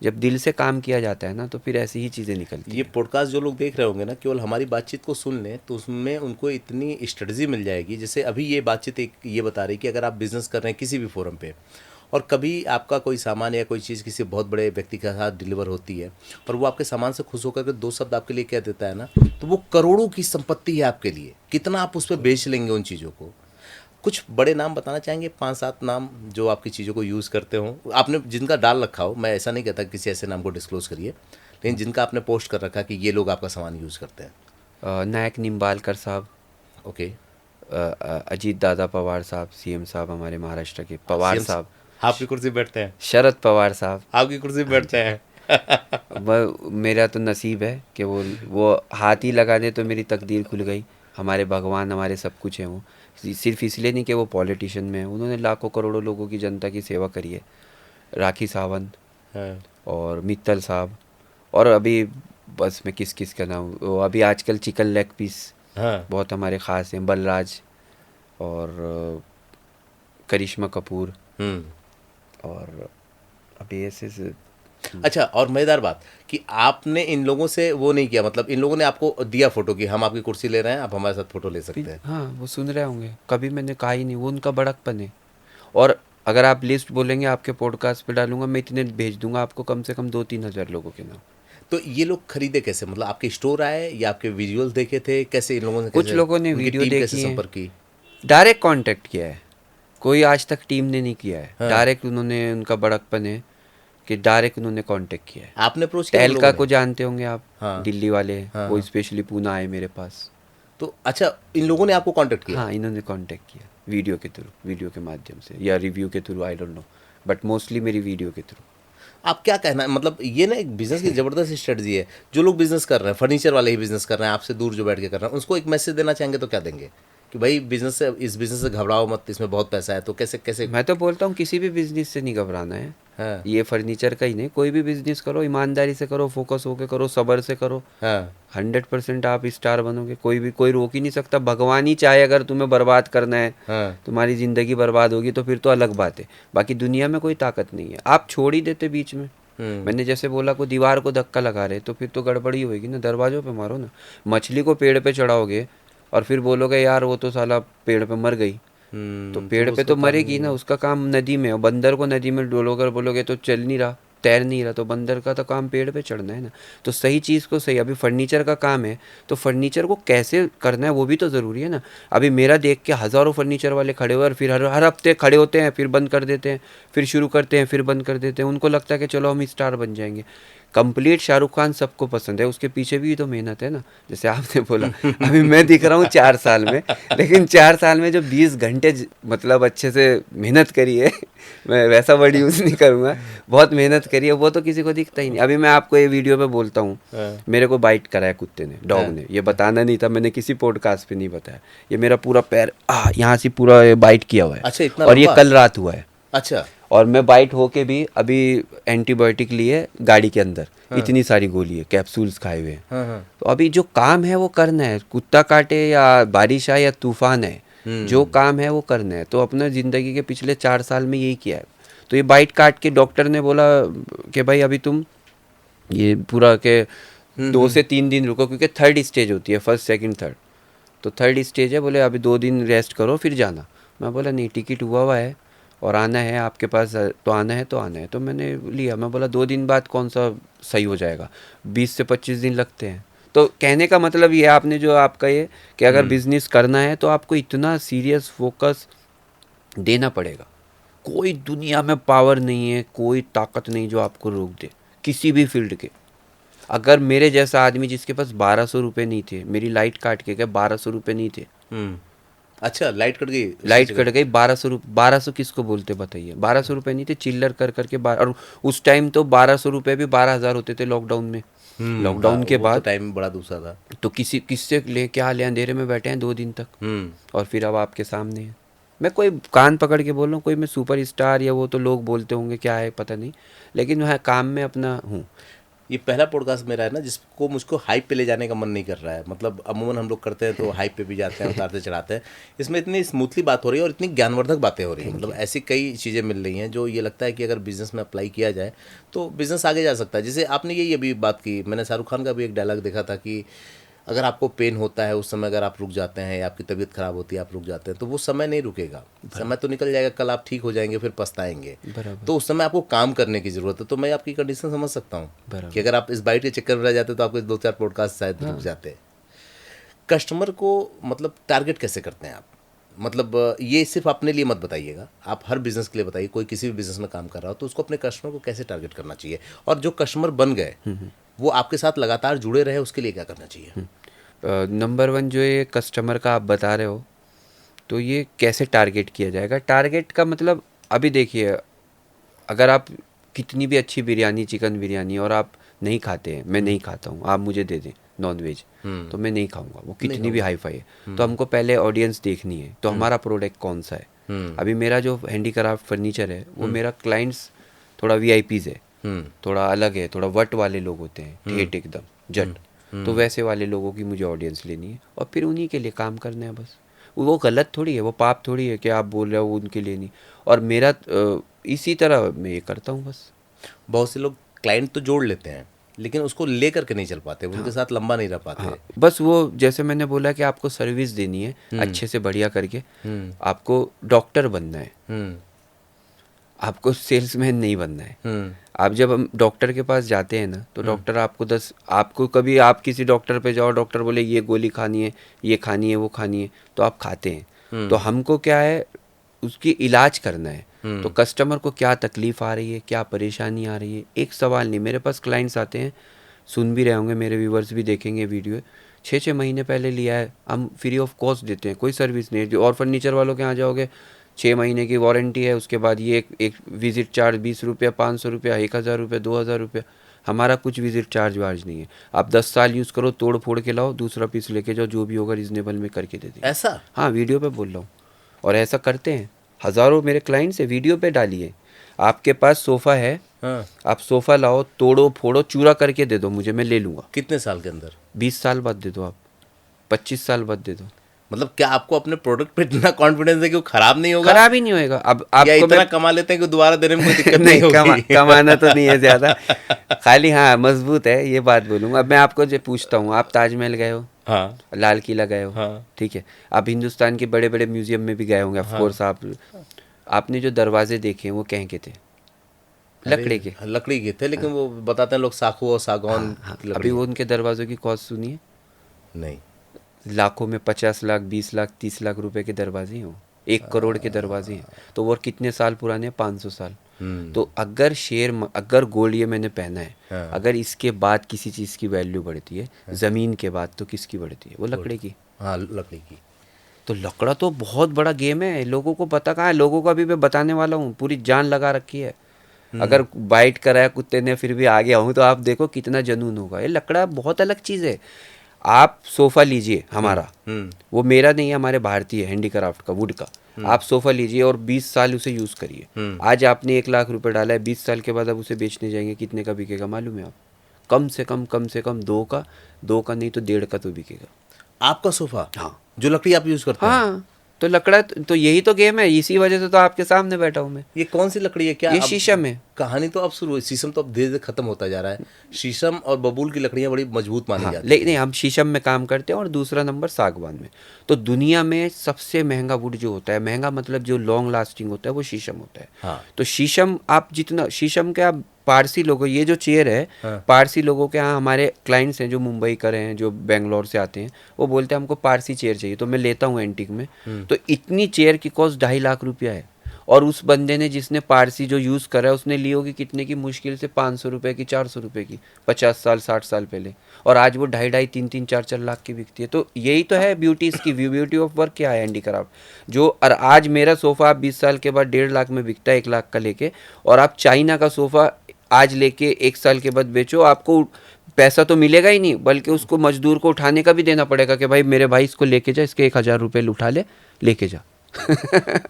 जब दिल से काम किया जाता है ना, तो फिर ऐसी ही चीज़ें निकलती ये हैं। पॉडकास्ट जो लोग देख रहे होंगे ना, केवल हमारी बातचीत को सुन लें तो उसमें उनको इतनी स्ट्रेटजी मिल जाएगी। जैसे अभी ये बातचीत एक ये बता रही कि अगर आप बिजनेस कर रहे हैं किसी भी फोरम पे, और कभी आपका कोई सामान या कोई चीज़ किसी बहुत बड़े व्यक्ति के साथ डिलीवर होती है और वो आपके सामान से खुश होकर के 2 शब्द आपके लिए कह देता है ना, तो वो करोड़ों की संपत्ति है आपके लिए। कितना आप उस पर बेच लेंगे उन चीज़ों को। कुछ बड़े नाम बताना चाहेंगे, 5-7 नाम जो आपकी चीज़ों को यूज़ करते हो, आपने जिनका डाल रखा हो। मैं ऐसा नहीं कहता किसी ऐसे नाम को डिस्क्लोज करिए, लेकिन जिनका आपने पोस्ट कर रखा कि ये लोग आपका सामान यूज़ करते हैं। नायक निम्बालकर साहब, ओके। अजीत दादा पवार साहब, CM साहब हमारे महाराष्ट्र के, पवार CM साहब, आपकी कुर्सी पे बैठते हैं? शरद पवार साहब आपकी कुर्सी पे बैठते हैं? मेरा तो नसीब है कि वो हाथ ही लगा दे तो मेरी तकदीर खुल गई। हमारे भगवान, हमारे सब कुछ हैं वो। सिर्फ इसलिए नहीं कि वो पॉलिटिशियन में हैं, उन्होंने लाखों करोड़ों लोगों की जनता की सेवा करी है। राखी सावंत हाँ। और मित्तल साहब, और अभी बस मैं किस का नाम, वो अभी आजकल चिकन लेग पीस हाँ। बहुत हमारे ख़ास हैं, बलराज और करिश्मा कपूर, और अभी ऐसे अच्छा, और मज़ेदार बात कि आपने इन लोगों से वो नहीं किया, मतलब इन लोगों ने आपको दिया फ़ोटो कि हम आपकी कुर्सी ले रहे हैं, आप हमारे साथ फ़ोटो ले सकते हैं। हाँ, वो सुन रहे होंगे, कभी मैंने कहा ही नहीं, वो उनका बड़कपन है। और अगर आप लिस्ट बोलेंगे आपके पॉडकास्ट पे डालूंगा, मैं इतने भेज दूंगा आपको, कम से कम 2-3 हज़ार लोगों के नाम। तो ये लोग खरीदे कैसे? मतलब आपके स्टोर आए या आपके विजुअल्स देखे थे? कैसे इन लोगों ने, कुछ कैसे लोगों ने उनकी वीडियो टीम कैसे देखी है, संपर्क की? डायरेक्ट कांटेक्ट किया है। कोई आज तक टीम ने नहीं किया है, हाँ। डायरेक्ट उन्होंने, उनका बड़कपन है कि डायरेक्ट उन्होंने कांटेक्ट किया है। आपने अप्रोच किया? तहलका को जानते होंगे आप? हाँ। दिल्ली वाले, हाँ, वो हाँ। स्पेशली पूना आए मेरे पास। तो अच्छा, इन लोगों ने आपको कांटेक्ट किया? हाँ, इन्होंने कांटेक्ट किया वीडियो के थ्रू, वीडियो के माध्यम से या रिव्यू के through, I don't know, but mostly मेरी वीडियो के थ्रू। आप क्या कहना है, मतलब ये ना एक बिजनेस की ज़बरदस्त स्ट्रेटजी है। जो लोग बिजनेस कर रहे हैं, फर्नीचर वाले ही बिजनेस कर रहे हैं, आपसे दूर जो बैठ के कर रहे हैं, उसको एक मैसेज देना चाहेंगे तो क्या देंगे कि भाई बिजनेस से, इस बिजनेस से घबराओ मत, इसमें बहुत पैसा है? तो कैसे कैसे? मैं तो बोलता हूँ किसी भी बिजनेस से नहीं घबराना है। हाँ। ये फर्नीचर का ही नहीं, कोई भी बिजनेस करो, ईमानदारी से करो, फोकस होके करो, सब्र से करो, हाँ। 100% आप स्टार बनोगे। कोई रोक ही नहीं सकता। भगवान ही चाहे अगर तुम्हें बर्बाद करना है, हाँ। तुम्हारी ज़िंदगी बर्बाद होगी तो फिर तो अलग बात है। बाकी दुनिया में कोई ताकत नहीं है, आप छोड़ ही देते बीच में। मैंने जैसे बोला, को दीवार को धक्का लगा रहे तो फिर तो गड़बड़ी होगी ना, दरवाजों पे मारो ना। मछली को पेड़ पे चढ़ाओगे और फिर बोलोगे यार वो तो साला पेड़ पे मर गई, तो पेड़ पे तो मरेगी ना, उसका काम नदी में। और बंदर को नदी में डोलोगे बोलोगे तो चल नहीं रहा, तैर नहीं रहा, तो बंदर का तो काम पेड़ पे चढ़ना है ना। तो सही चीज़ को सही, अभी फर्नीचर का काम है तो फर्नीचर को कैसे करना है वो भी तो ज़रूरी है ना। अभी मेरा देख के हज़ारों फर्नीचर वाले खड़े हुए और फिर हर हफ्ते खड़े होते हैं, फिर बंद कर देते हैं, फिर शुरू करते हैं, फिर बंद कर देते हैं। उनको लगता है कि चलो हम स्टार बन जाएंगे। कंप्लीट शाहरुख खान सबको पसंद है, उसके पीछे भी तो मेहनत है ना। जैसे आपने बोला, अभी मैं दिख रहा हूँ 4 साल में, लेकिन 4 साल में जो 20 घंटे मतलब अच्छे से मेहनत करी है, मैं वैसा वर्ड यूज़ नहीं करूँगा, बहुत मेहनत करी है, वो तो किसी को दिखता ही नहीं। अभी मैं आपको ये वीडियो पे बोलता हूँ, मेरे को बाइट करा है कुत्ते ने, डॉग ने। ये बताना नहीं था, मैंने किसी पॉडकास्ट पे नहीं बताया। ये मेरा पूरा पैर यहाँ से पूरा बाइट किया हुआ है। अच्छा, इतना और ये लंबा? कल रात हुआ है। अच्छा। और मैं बाइट होके भी अभी एंटीबायोटिक लिए गाड़ी के अंदर, इतनी सारी गोली है, कैप्सूल्स खाए हुए हैं। हाँ। तो अभी जो काम है वो करना है, कुत्ता काटे या बारिश आए या तूफान है, जो काम है वो करना है। तो अपना ज़िंदगी के पिछले 4 साल में यही किया है। तो ये बाइट काट के डॉक्टर ने बोला कि भाई अभी तुम ये पूरा के 2 से 3 दिन रुको, क्योंकि 3rd स्टेज होती है, 1st 2nd 3rd। तो थर्ड स्टेज है, बोले अभी 2 दिन रेस्ट करो फिर जाना। मैं बोला नहीं, टिकट हुआ है और आना है आपके पास, तो आना है तो आना है। तो मैंने लिया। मैं बोला 2 दिन बाद कौन सा सही हो जाएगा, 20 से 25 दिन लगते हैं। तो कहने का मतलब ये आपने जो आपका ये कि अगर बिजनेस करना है तो आपको इतना सीरियस फोकस देना पड़ेगा। कोई दुनिया में पावर नहीं है, कोई ताकत नहीं जो आपको रोक दे किसी भी फील्ड के। अगर मेरे जैसा आदमी जिसके पास 1200 रुपये नहीं थे, मेरी लाइट काट के गए, 1200 रुपये नहीं थे। अच्छा, लाइट कट गई? लाइट कट गई, 1200 1200 किसको बोलते बताइए? 1200 रुपये नहीं थे, चिल्लर कर करके और उस टाइम तो 1200 रुपये भी 12,000 होते थे लॉकडाउन में। लॉकडाउन के बाद टाइम बड़ा दूसरा था। तो किससे ले क्या ले, अंधेरे में बैठे हैं 2 दिन तक, और फिर अब आपके सामने है। मैं कोई कान पकड़ के बोल रहा हूँ, कोई मैं सुपर स्टार या वो तो लोग बोलते होंगे क्या है पता नहीं, लेकिन वह काम में अपना हूँ। ये पहला पॉडकास्ट मेरा है ना जिसको मुझको हाइप पे ले जाने का मन नहीं कर रहा है। मतलब अमूमन हम लोग करते हैं तो हाइप पे भी जाते हैं, उतारते चढ़ाते हैं। इसमें इतनी स्मूथली बात हो रही है और इतनी ज्ञानवर्धक बातें हो रही हैं। मतलब ऐसी कई चीज़ें मिल रही हैं जो ये लगता है कि अगर बिज़नेस में अप्लाई किया जाए तो बिज़नेस आगे जा सकता है। जैसे आपने यही अभी बात की, मैंने शाहरुख खान का भी एक डायलॉग देखा था कि अगर आपको पेन होता है उस समय अगर आप रुक जाते हैं या आपकी तबीयत खराब होती है आप रुक जाते हैं तो वो समय नहीं रुकेगा, समय तो निकल जाएगा, कल आप ठीक हो जाएंगे फिर पछताएंगे। तो उस समय आपको काम करने की ज़रूरत है। तो मैं आपकी कंडीशन समझ सकता हूँ कि अगर आप इस बाइट के चक्कर में रह जाते तो आपके 2-4 पॉडकास्ट शायद रुक जाते। कस्टमर को मतलब टारगेट कैसे करते हैं आप? मतलब ये सिर्फ अपने लिए मत बताइएगा, आप हर बिजनेस के लिए बताइए। कोई किसी भी बिजनेस में काम कर रहा हो तो उसको अपने कस्टमर को कैसे टारगेट करना चाहिए, और जो कस्टमर बन गए वो आपके साथ लगातार जुड़े रहे उसके लिए क्या करना चाहिए? नंबर 1 जो ये कस्टमर का आप बता रहे हो, तो ये कैसे टारगेट किया जाएगा? टारगेट का मतलब अभी देखिए, अगर आप कितनी भी अच्छी बिरयानी, चिकन बिरयानी, और आप नहीं खाते हैं, मैं नहीं खाता हूँ, आप मुझे दे दें नॉन वेज तो मैं नहीं खाऊंगा, वो कितनी भी हाई फाई है। तो हमको पहले ऑडियंस देखनी है, तो हमारा प्रोडक्ट कौन सा है। अभी मेरा जो हैंडीक्राफ्ट फर्नीचर है वो मेरा क्लाइंट्स थोड़ा वीआईपीज है, थोड़ा अलग है, थोड़ा वट वाले लोग होते हैं, ठेठ एकदम जट। तो वैसे वाले लोगों की मुझे ऑडियंस लेनी है और फिर उन्हीं के लिए काम करना है बस। वो गलत थोड़ी है, वो पाप थोड़ी है कि आप बोल रहे हो उनके लिए नहीं। और मेरा इसी तरह मैं ये करता हूँ बस। बहुत से लोग क्लाइंट तो जोड़ लेते हैं लेकिन उसको ले करके नहीं चल पाते, उनके साथ लंबा नहीं रह पाते। हाँ, बस वो जैसे मैंने बोला कि आपको सर्विस देनी है अच्छे से बढ़िया करके। आपको डॉक्टर बनना है, आपको सेल्समैन नहीं बनना है। आप जब हम डॉक्टर के पास जाते हैं ना तो डॉक्टर आपको कभी आप किसी डॉक्टर पे जाओ, डॉक्टर बोले ये गोली खानी है, ये खानी है, वो खानी है, तो आप खाते हैं। तो हमको क्या है, उसकी इलाज करना है। तो कस्टमर को क्या तकलीफ आ रही है, क्या परेशानी आ रही है, एक सवाल नहीं। मेरे पास क्लाइंट्स आते हैं, सुन भी रहे होंगे, मेरे व्यूवर्स भी देखेंगे वीडियो, 6-6 महीने पहले लिया है, हम फ्री ऑफ कॉस्ट देते हैं, कोई सर्विस नहीं है। जो और फर्नीचर वालों के यहाँ जाओगे 6 महीने की वारंटी है, उसके बाद ये एक विजिट चार्ज 20 रुपया, 500 रुपया, 1000 रुपये, 2000 रुपये। हमारा कुछ विजिट चार्ज वार्ज नहीं है। आप 10 साल यूज़ करो, तोड़ फोड़ के लाओ, दूसरा पीस लेके जाओ, जो भी होगा रीजनेबल में करके दे देंगे। ऐसा? हाँ, वीडियो पे बोल रहा हूँ, और ऐसा करते हैं। हज़ारों मेरे क्लाइंट्स है, वीडियो पे डालिए। आपके पास सोफ़ा है, हाँ। आप सोफ़ा लाओ, तोड़ो फोड़ो, चूरा करके दे दो मुझे, मैं ले लूँगा। कितने साल के अंदर? 20 साल बाद दे दो, आप 25 साल बाद दे दो। मतलब क्या आपको अपने प्रोडक्ट पे इतना कॉन्फिडेंस है कि वो खराब नहीं होगा? खराब ही नहीं होएगा। अब आपको या इतना कमा लेते हैं कि दोबारा देने में कोई दिक्कत नहीं होगी? कमाना तो नहीं है ज़्यादा, खाली हाँ मजबूत है, ये बात बोलूँगा। अब मैं आपको जो पूछता हूँ, आप ताजमहल गए हो? हाँ। लाल किला गए हो? हाँ। ठीक है। आप हिंदुस्तान के बड़े बड़े म्यूजियम में भी गए होंगे ऑफ कोर्स। आपने जो दरवाजे देखे हैं वो कहीं के थे? लकड़ी के। लकड़ी के थे, लेकिन वो बताते हैं लोग साखू और सागौन की लकड़ी। अभी वो उनके दरवाजों की कॉस्ट सुनिए, नहीं, लाखों में, 50 लाख, 20 लाख, 30 लाख रुपए के दरवाजे हैं, 1 करोड़ के दरवाजे हैं। तो वो कितने साल पुराने हैं? 500 साल। तो अगर गोल्ड ये मैंने पहना है, अगर इसके बाद किसी चीज़ की वैल्यू बढ़ती है, ज़मीन के बाद, तो किसकी बढ़ती है? वो लकड़ी की। हाँ, लकड़ी की। तो लकड़ा तो बहुत बड़ा गेम है, लोगों को पता कहाँ है। लोगों को अभी मैं बताने वाला हूँ, पूरी जान लगा रखी है। अगर बाइट कराया कुत्ते ने फिर भी आ गया हूँ, तो आप देखो कितना जनून होगा। ये लकड़ा बहुत अलग चीज़ है। आप सोफ़ा लीजिए हमारा, वो मेरा नहीं है, हमारे भारतीय हैंडीक्राफ्ट का, वुड का। आप सोफ़ा लीजिए और 20 साल उसे यूज़ करिए। आज आपने 1 लाख रुपए डाला है, 20 साल के बाद आप उसे बेचने जाएंगे, कितने का बिकेगा मालूम है आप? कम से कम 2 का नहीं तो 1.5 का तो बिकेगा। आपका सोफ़ा? हाँ। जो लकड़ी आप यूज़ करते हैं? हाँ। तो लकड़ा तो यही तो गेम है, इसी वजह से तो आपके सामने बैठा हूँ मैं। ये कौन सी लकड़ी है? क्या ये अब शीशम है। कहानी तो अब शुरू हुई, शीशम तो अब धीरे धीरे खत्म होता जा रहा है। शीशम और बबूल की लकड़ियां बड़ी मजबूत मानी हाँ, जाती लेकिन है। नहीं, हम शीशम में काम करते हैं और दूसरा नंबर सागवान में। तो दुनिया में सबसे महंगा वुड जो होता है, महंगा मतलब जो लॉन्ग लास्टिंग होता है, वो शीशम होता है। हाँ। तो शीशम आप जितना शीशम के आप पारसी लोगों, ये जो चेयर है हाँ। पारसी लोगों के यहाँ, हमारे क्लाइंट्स हैं जो मुंबई कर हैं, जो बेंगलोर से आते हैं, वो बोलते हैं हमको पारसी चेयर चाहिए, तो मैं लेता हूँ एंटीक में। तो इतनी चेयर की कॉस्ट 2.5 लाख रुपया है। और उस बंदे ने जिसने पारसी जो यूज़ करा है उसने ली होगी कितने की, मुश्किल से 500 रुपये की, 400 रुपये की, 50 साल 60 साल पहले। और आज वो 2.5 3 4 लाख की बिकती है। तो यही तो है ब्यूटी इसकी। ब्यूटी ऑफ वर्क क्या है? हैंडीक्राफ्ट जो। और आज मेरा सोफ़ा 20 साल के बाद 1.5 लाख में बिकता है, 1 लाख का लेके। और आप चाइना का सोफ़ा आज लेके 1 साल के बाद बेचो, आपको पैसा तो मिलेगा ही नहीं, बल्कि उसको मजदूर को उठाने का भी देना पड़ेगा कि भाई मेरे भाई इसको लेके जा, इसके 1000 रुपये उठा ले, लेके जा।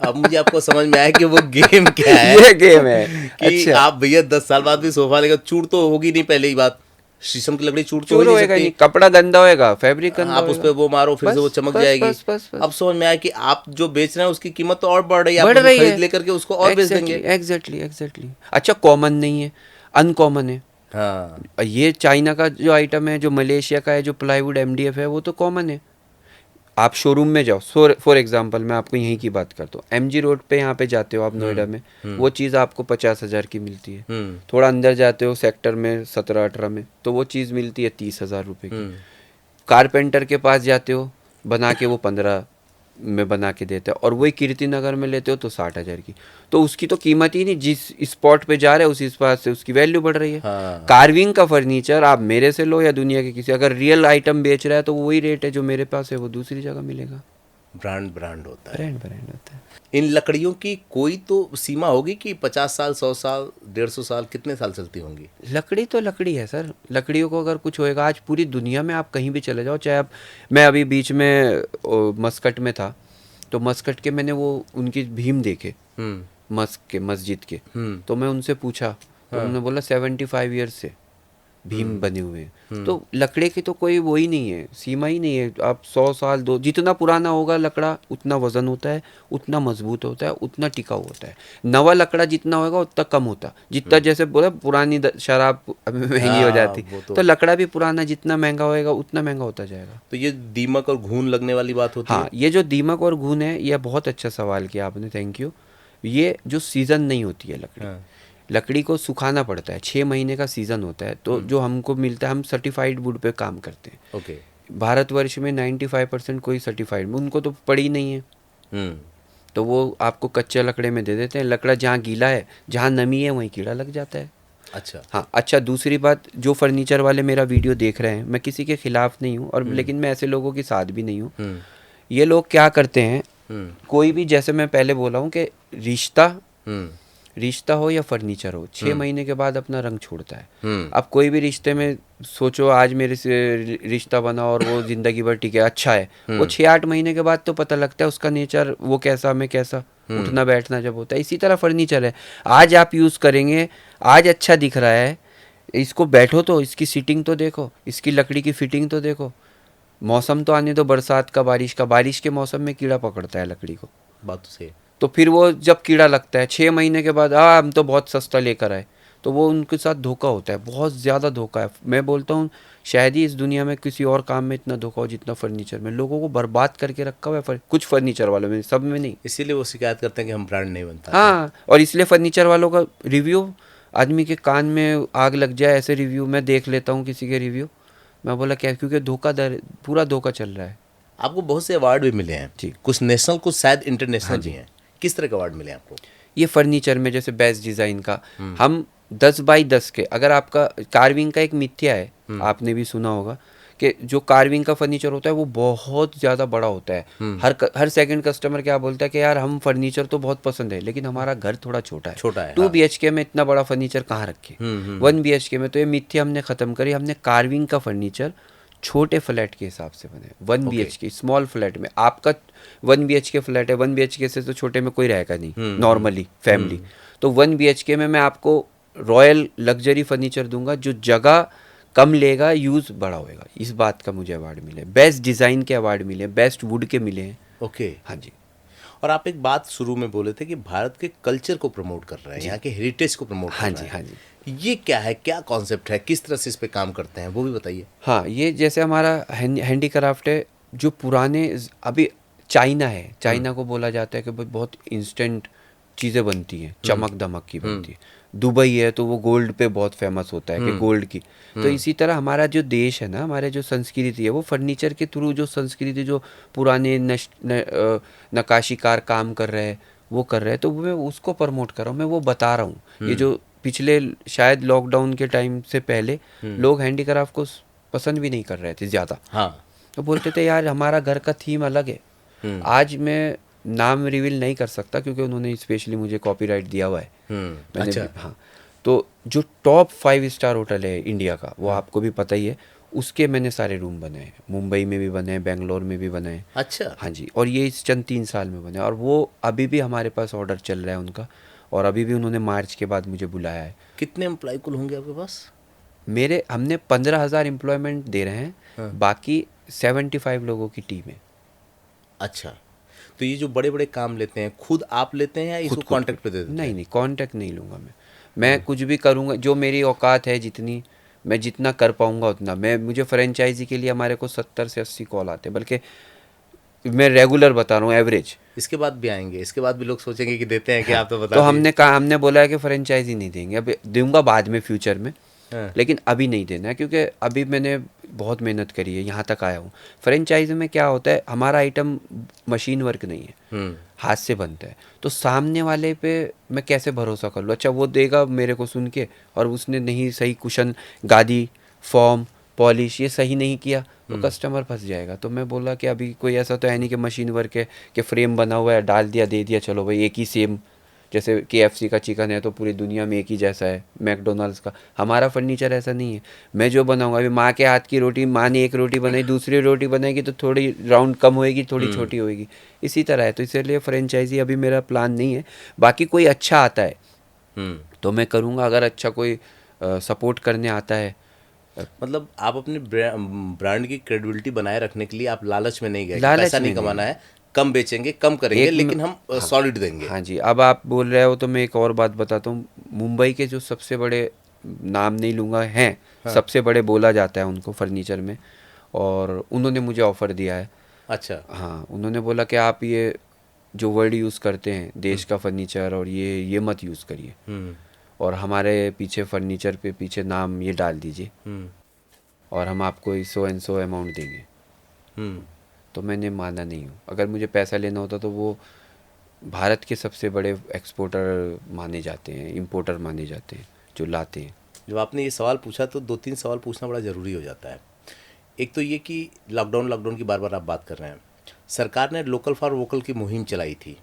अब मुझे आपको समझ में आया कि वो गेम क्या है। ये गेम है कि अच्छा। आप भैया 10 साल बाद भी सोफा लेकर, चूड़ तो होगी नहीं, पहले ही बात। शीशम की लकड़ी चूड़ तो हो चूर ही नहीं होएगा नहीं, सकती। कपड़ा गंदा होएगा, फैब्रिक गंदा आप उस होएगा। पे वो मारो फिर से वो बस, चमक बस, जाएगी। बस, बस, बस। अब समझ में आया कि आप जो बेच रहे हैं उसकी कीमत तो और बढ़ रही है, आप बढ़ उसको रही खरीद है। लेकर के उसको और बेच देंगे। Exactly exactly. अच्छा, कॉमन नहीं है, अनकॉमन है। हाँ। ये चाइना का जो आइटम है, जो मलेशिया का है, जो प्लाईवुड MDF है, वो तो कॉमन है। आप शोरूम में जाओ, फॉर एग्जांपल मैं आपको यहीं की बात करता हूँ, MG रोड पे यहाँ पे जाते हो आप नोएडा में, वो चीज़ आपको 50,000 की मिलती है। थोड़ा अंदर जाते हो सेक्टर में 17-18 में, तो वो चीज़ मिलती है 30,000 रुपये की। कारपेंटर के पास जाते हो, बना के वो 15 में बना के देता है। और वही कीर्ति नगर में लेते हो तो 60,000 की। तो उसकी तो कीमत ही नहीं, जिस स्पॉट पे जा रहे हैं उसी स्पॉट से उसकी वैल्यू बढ़ रही है। हाँ। कार्विंग का फर्नीचर आप मेरे से लो या दुनिया के किसी, अगर रियल आइटम बेच रहा है तो वही रेट है जो मेरे पास है, वो दूसरी जगह मिलेगा। ब्रांड होता है। ब्रांड होता है। इन लकड़ियों की कोई तो सीमा होगी कि 50 साल, 100 साल, 150 साल, कितने साल चलती होंगी? लकड़ी तो लकड़ी है सर। लकड़ियों को अगर कुछ होएगा, आज पूरी दुनिया में आप कहीं भी चले जाओ, चाहे आप, मैं अभी बीच में मस्कट में था, तो मस्कट के मैंने वो उनकी भीम देखे, मस्क के मस्जिद के। तो मैं उनसे पूछा, तो उन्होंने बोला 75 ईयर्स से भीम बने हुए हैं। तो लकड़े की तो कोई वो ही नहीं है, सीमा ही नहीं है। आप 100 साल, दो, जितना पुराना होगा लकड़ा उतना वजन होता है, उतना मजबूत होता है, उतना टिकाऊ होता है। नवा लकड़ा जितना होगा उतना कम होता, जितना जैसे बोला पुरानी शराब महंगी हो जाती, तो लकड़ा भी पुराना जितना महंगा होएगा उतना महंगा होता जाएगा। तो ये दीमक और घून लगने वाली बात होती है। हाँ, ये जो दीमक और घून है, यह बहुत अच्छा सवाल किया आपने, थैंक यू। ये जो सीज़न नहीं होती है लकड़ी, लकड़ी को सुखाना पड़ता है, 6 महीने का सीज़न होता है। तो जो हमको मिलता है, हम सर्टिफाइड वुड पे काम करते हैं। ओके। भारतवर्ष में 95% कोई सर्टिफाइड, उनको तो पड़ी नहीं है। तो वो आपको कच्चे लकड़े में दे देते हैं। लकड़ा जहाँ गीला है, जहाँ नमी है, वहीं कीड़ा लग जाता है। अच्छा। हाँ, अच्छा, दूसरी बात, जो फर्नीचर वाले मेरा वीडियो देख रहे हैं, मैं किसी के खिलाफ नहीं हूँ, और लेकिन मैं ऐसे लोगों के साथ भी नहीं हूँ। ये लोग क्या करते हैं, कोई भी, जैसे मैं पहले बोला हूँ कि रिश्ता हो या फर्नीचर हो, 6 महीने के बाद अपना रंग छोड़ता है। अब कोई भी रिश्ते में सोचो, आज मेरे से रिश्ता बना और वो जिंदगी भर टिके, अच्छा है, वो 6-8 महीने के बाद तो पता लगता है उसका नेचर, वो कैसा, मैं कैसा, उठना बैठना जब होता है। इसी तरह फर्नीचर है, आज आप यूज़ करेंगे, आज अच्छा दिख रहा है, इसको बैठो तो इसकी सीटिंग तो देखो, इसकी लकड़ी की फिटिंग तो देखो, मौसम तो आने दो बरसात का, बारिश का, बारिश के मौसम में कीड़ा पकड़ता है लकड़ी को। बात तो सही है। तो फिर वो जब कीड़ा लगता है 6 महीने के बाद, हम तो बहुत सस्ता लेकर आए, तो वो उनके साथ धोखा होता है, बहुत ज़्यादा धोखा है। मैं बोलता हूँ शायद ही इस दुनिया में किसी और काम में इतना धोखा हो जितना फर्नीचर में। लोगों को बर्बाद करके रखा हुआ है, कुछ फर्नीचर वालों में, सब में नहीं। इसीलिए वो शिकायत करते हैं कि हम ब्रांड नहीं बनता। हाँ, और इसलिए फर्नीचर वालों का रिव्यू, आदमी के कान में आग लग जाए ऐसे रिव्यू मैं देख लेता हूँ किसी के रिव्यू। मैं बोला क्या, क्योंकि धोखाधड़, पूरा धोखा चल रहा है। आपको बहुत से अवार्ड भी मिले हैं जी, कुछ नेशनल, कुछ शायद इंटरनेशनल भी हैं। किस तरह के अवार्ड मिले आपको? ये फर्नीचर में जैसे बेस्ट डिज़ाइन का, हम 10x10 के, अगर आपका कार्विंग का एक मिथ्या है, आपने भी सुना होगा कि जो कार्विंग का फर्नीचर होता है वो बहुत ज़्यादा बड़ा होता है। हर सेकंड कस्टमर क्या बोलता है कि यार हम फर्नीचर तो बहुत पसंद है, लेकिन हमारा घर थोड़ा छोटा है। 2 BHK में इतना बड़ा फर्नीचर कहाँ रखे, 1 BHK में। तो ये मिथ्या हमने ख़त्म करी, हमने कार्विंग का फर्नीचर छोटे फ्लैट के हिसाब से बने, 1 BHK स्मॉल फ्लैट में। आपका 1 BHK फ्लैट है, 1 BHK से तो छोटे में कोई रहेगा नहीं नॉर्मली फैमिली। तो 1 BHK में मैं आपको रॉयल लग्जरी फर्नीचर दूंगा जो जगह कम लेगा, यूज़ बड़ा होएगा। इस बात का मुझे अवार्ड मिले, बेस्ट डिज़ाइन के अवार्ड मिले, बेस्ट वुड के मिले हैं। ओके। हाँ जी। और आप एक बात शुरू में बोले थे कि भारत के कल्चर को प्रमोट कर रहे हैं, यहाँ के हेरिटेज को प्रमोट हाँ कर जी, रहे हाँ हैं। जी। ये क्या है, क्या कॉन्सेप्ट है, किस तरह से इस पे काम करते हैं, वो भी बताइए। हाँ, ये जैसे हमारा हैंडीक्राफ्ट है, जो पुराने अभी चाइना है, चाइना को बोला जाता है कि भाई बहुत इंस्टेंट चीज़ें बनती हैं, चमक दमक की बनती है। दुबई है तो वो गोल्ड पे बहुत फेमस होता है कि गोल्ड की। तो इसी तरह हमारा जो देश है ना, हमारे जो संस्कृति है, वो फर्नीचर के थ्रू जो संस्कृति जो पुराने नक्काशीकार काम कर रहे हैं वो कर रहे हैं, तो मैं उसको प्रमोट कर रहा हूँ, मैं वो बता रहा हूँ। ये जो पिछले शायद लॉकडाउन के टाइम से पहले लोग हैंडीक्राफ्ट को पसंद भी नहीं कर रहे थे ज़्यादा। हाँ। तो बोलते थे यार हमारा घर का थीम अलग है। आज मैं नाम रिवील नहीं कर सकता क्योंकि उन्होंने स्पेशली मुझे कॉपीराइट दिया हुआ है। मैंने अच्छा। हाँ, तो जो टॉप 5 स्टार होटल है इंडिया का, वो आपको भी पता ही है, उसके मैंने सारे रूम बनाए हैं। मुंबई में भी बने हैं, बेंगलोर में भी बने हैं। अच्छा। हाँ जी, और ये इस चंद 3 साल में बने, और वो अभी भी हमारे पास ऑर्डर चल रहा है उनका, और अभी भी उन्होंने मार्च के बाद मुझे बुलाया है। कितने एम्प्लॉय कुल होंगे आपके पास? हमने 15,000 एम्प्लॉयमेंट दे रहे हैं। हाँ। बाकी 75 लोगों की टीम है। अच्छा, तो ये जो बड़े बड़े काम लेते हैं खुद आप लेते हैं या इसको कॉन्ट्रैक्ट पे दे देते हैं? नहीं नहीं, कॉन्ट्रैक्ट नहीं लूँगा मैं कुछ भी करूँगा, जो मेरी औकात है, जितनी मैं जितना कर पाऊँगा उतना। मुझे फ्रेंचाइजी के लिए हमारे को 70 से 80 कॉल आते हैं, बल्कि मैं रेगुलर बता रहा हूँ, एवरेज। इसके बाद भी आएंगे, इसके बाद भी लोग सोचेंगे कि देते हैं कि आप तो बता तो दिए। हमने बोला है कि फ्रेंचाइजी नहीं देंगे, अब दूंगा बाद में फ्यूचर में, हाँ। लेकिन अभी नहीं देना है, क्योंकि अभी मैंने बहुत मेहनत करी है, यहाँ तक आया हूँ। फ्रेंचाइजी में क्या होता है, हमारा आइटम मशीन वर्क नहीं है, हाथ से बनता है, तो सामने वाले पे मैं कैसे भरोसा कर लूँ? अच्छा, वो देगा मेरे को सुन के, और उसने नहीं सही कुशन, गादी, फॉर्म, पॉलिश ये सही नहीं किया, तो कस्टमर फंस जाएगा। तो मैं बोला कि अभी कोई ऐसा तो है नहीं कि मशीन वर्क है कि फ्रेम बना हुआ है, डाल दिया, दे दिया, चलो भाई एक ही सेम, जैसे KFC का चिकन है तो पूरी दुनिया में एक ही जैसा है, मैकडोनल्ड्स का। हमारा फर्नीचर ऐसा नहीं है। मैं जो बनाऊंगा, अभी माँ के हाथ की रोटी, माँ ने एक रोटी बनाई, दूसरी रोटी बनाएगी तो थोड़ी राउंड कम होएगी, थोड़ी छोटी होएगी, इसी तरह है। तो इसलिए फ्रेंचाइजी अभी मेरा प्लान नहीं है। बाकी कोई अच्छा आता है तो मैं करूँगा, अगर अच्छा कोई सपोर्ट करने आता है। मतलब आप अपने ब्रांड की क्रेडिबिलिटी बनाए रखने के लिए आप लालच में नहीं गए कि लालच पैसा नहीं में नहीं। कमाना है, कम बेचेंगे, कम करेंगे, लेकिन हम सॉलिड देंगे। हाँ जी, अब आप बोल रहे हो तो मैं एक और बात बताता हूँ। मुंबई के जो सबसे बड़े, नाम नहीं लूँगा, हैं, सबसे बड़े बोला जाता है उनको फर्नीचर में, और उन्होंने मुझे ऑफ़र दिया है। अच्छा। हाँ, उन्होंने बोला कि आप ये जो वर्ड यूज़ करते हैं, देश का फर्नीचर, और ये मत यूज़ करिए, और हमारे पीछे फर्नीचर पे पीछे नाम ये डाल दीजिए, और हम आपको सो एंड सो अमाउंट देंगे। तो मैंने माना नहीं हूँ। अगर मुझे पैसा लेना होता तो वो भारत के सबसे बड़े एक्सपोर्टर माने जाते हैं, इंपोर्टर माने जाते हैं, जो लाते हैं। जब आपने ये सवाल पूछा तो 2-3 सवाल पूछना बड़ा ज़रूरी हो जाता है। एक तो ये कि लॉकडाउन की बार बार आप बात कर रहे हैं, सरकार ने लोकल फॉर वोकल की मुहिम चलाई थी,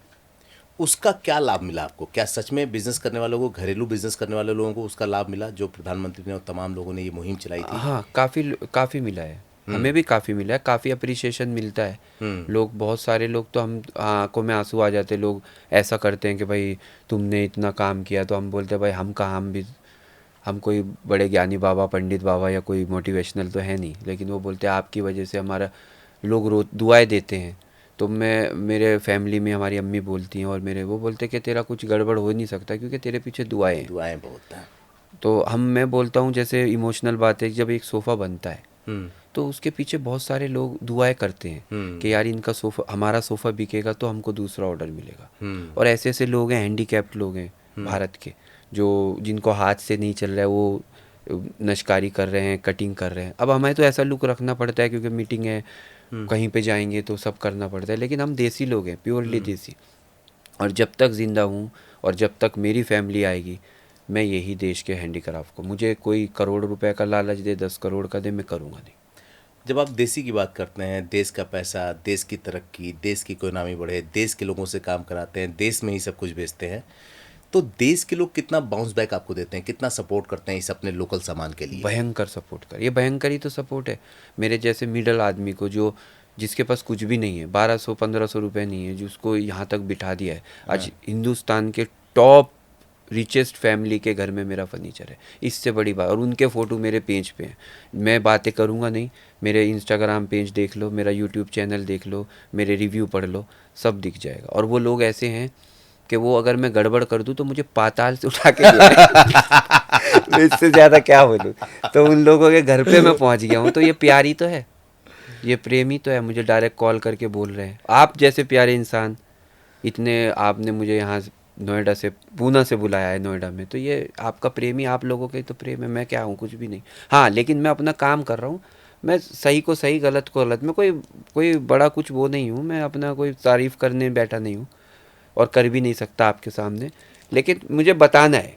उसका क्या लाभ मिला आपको? क्या सच में बिजनेस करने वालों को, घरेलू बिजनेस करने वाले लोगों को उसका लाभ मिला, जो प्रधानमंत्री ने और तमाम लोगों ने ये मुहिम चलाई थी? हाँ, काफ़ी मिला है, हमें भी काफ़ी मिला है, काफ़ी अप्रिसिएशन मिलता है। लोग, बहुत सारे लोग तो, हम आंखों में आंसू आ जाते हैं। लोग ऐसा करते हैं कि भाई तुमने इतना काम किया, तो हम बोलते हैं भाई हम कहाँ, हम कोई बड़े ज्ञानी बाबा, पंडित बाबा या कोई मोटिवेशनल तो है नहीं, लेकिन वो बोलते हैं आपकी वजह से हमारा, लोग दुआएं देते हैं। तो मेरे फैमिली में हमारी अम्मी बोलती हैं, और वो बोलते हैं कि तेरा कुछ गड़बड़ हो नहीं सकता क्योंकि तेरे पीछे दुआएं हैं। दुआएं बहुत हैं। तो मैं बोलता हूँ, जैसे इमोशनल बात है, जब एक सोफ़ा बनता है तो उसके पीछे बहुत सारे लोग दुआएं करते हैं कि यार इनका सोफ़ा, हमारा सोफ़ा बिकेगा तो हमको दूसरा ऑर्डर मिलेगा। और ऐसे ऐसे लोग हैं, हैंडीकैप्ड लोग हैं भारत के, जो जिनको हाथ से नहीं चल रहा है, वो नशकारी कर रहे हैं, कटिंग कर रहे हैं। अब हमें तो ऐसा लुक रखना पड़ता है क्योंकि मीटिंग है, कहीं पे जाएंगे तो सब करना पड़ता है, लेकिन हम देसी लोग हैं, प्योरली देसी। और जब तक ज़िंदा हूँ और जब तक मेरी फैमिली आएगी, मैं यही देश के हैंडीक्राफ्ट को, मुझे कोई करोड़ रुपए का लालच दे, 10 करोड़ का दे, मैं करूँगा नहीं। जब आप देसी की बात करते हैं, देश का पैसा, देश की तरक्की, देश की इकोनॉमी बढ़े, देश के लोगों से काम कराते हैं, देश में ही सब कुछ बेचते हैं, तो देश के लोग कितना बाउंस बैक आपको देते हैं, कितना सपोर्ट करते हैं इस अपने लोकल सामान के लिए? भयंकर सपोर्ट कर, ये भयंकर ही तो सपोर्ट है। मेरे जैसे मिडल आदमी को, जिसके पास कुछ भी नहीं है, 1200-1500 रुपये नहीं है, जिसको यहाँ तक बिठा दिया है। आज हिंदुस्तान के टॉप रिचेस्ट फैमिली के घर में मेरा फर्नीचर है, इससे बड़ी बात। और उनके फ़ोटो मेरे पेज पे हैं, मैं बातें करूँगा नहीं, मेरे इंस्टाग्राम पेज देख लो, मेरा यूट्यूब चैनल देख लो, मेरे रिव्यू पढ़ लो, सब दिख जाएगा। और वो लोग ऐसे हैं कि वो अगर मैं गड़बड़ कर दूँ तो मुझे पाताल से उठा के ले आए। इससे ज़्यादा क्या बोलूँ। तो उन लोगों के घर पे मैं पहुँच गया हूँ, तो ये प्यार ही तो है, ये प्रेम ही तो है। मुझे डायरेक्ट कॉल करके बोल रहे हैं, आप जैसे प्यारे इंसान, इतने आपने मुझे यहाँ नोएडा से, पूना से बुलाया है नोएडा में, तो ये आपका प्रेम ही, आप लोगों के तो प्रेम है। मैं क्या हूँ, कुछ भी नहीं। हाँ, लेकिन मैं अपना काम कर रहा हूँ, मैं सही को सही, गलत को गलत। मैं कोई बड़ा कुछ वो नहीं हूँ, मैं अपना कोई तारीफ़ करने बैठा नहीं हूँ और कर भी नहीं सकता आपके सामने, लेकिन मुझे बताना है।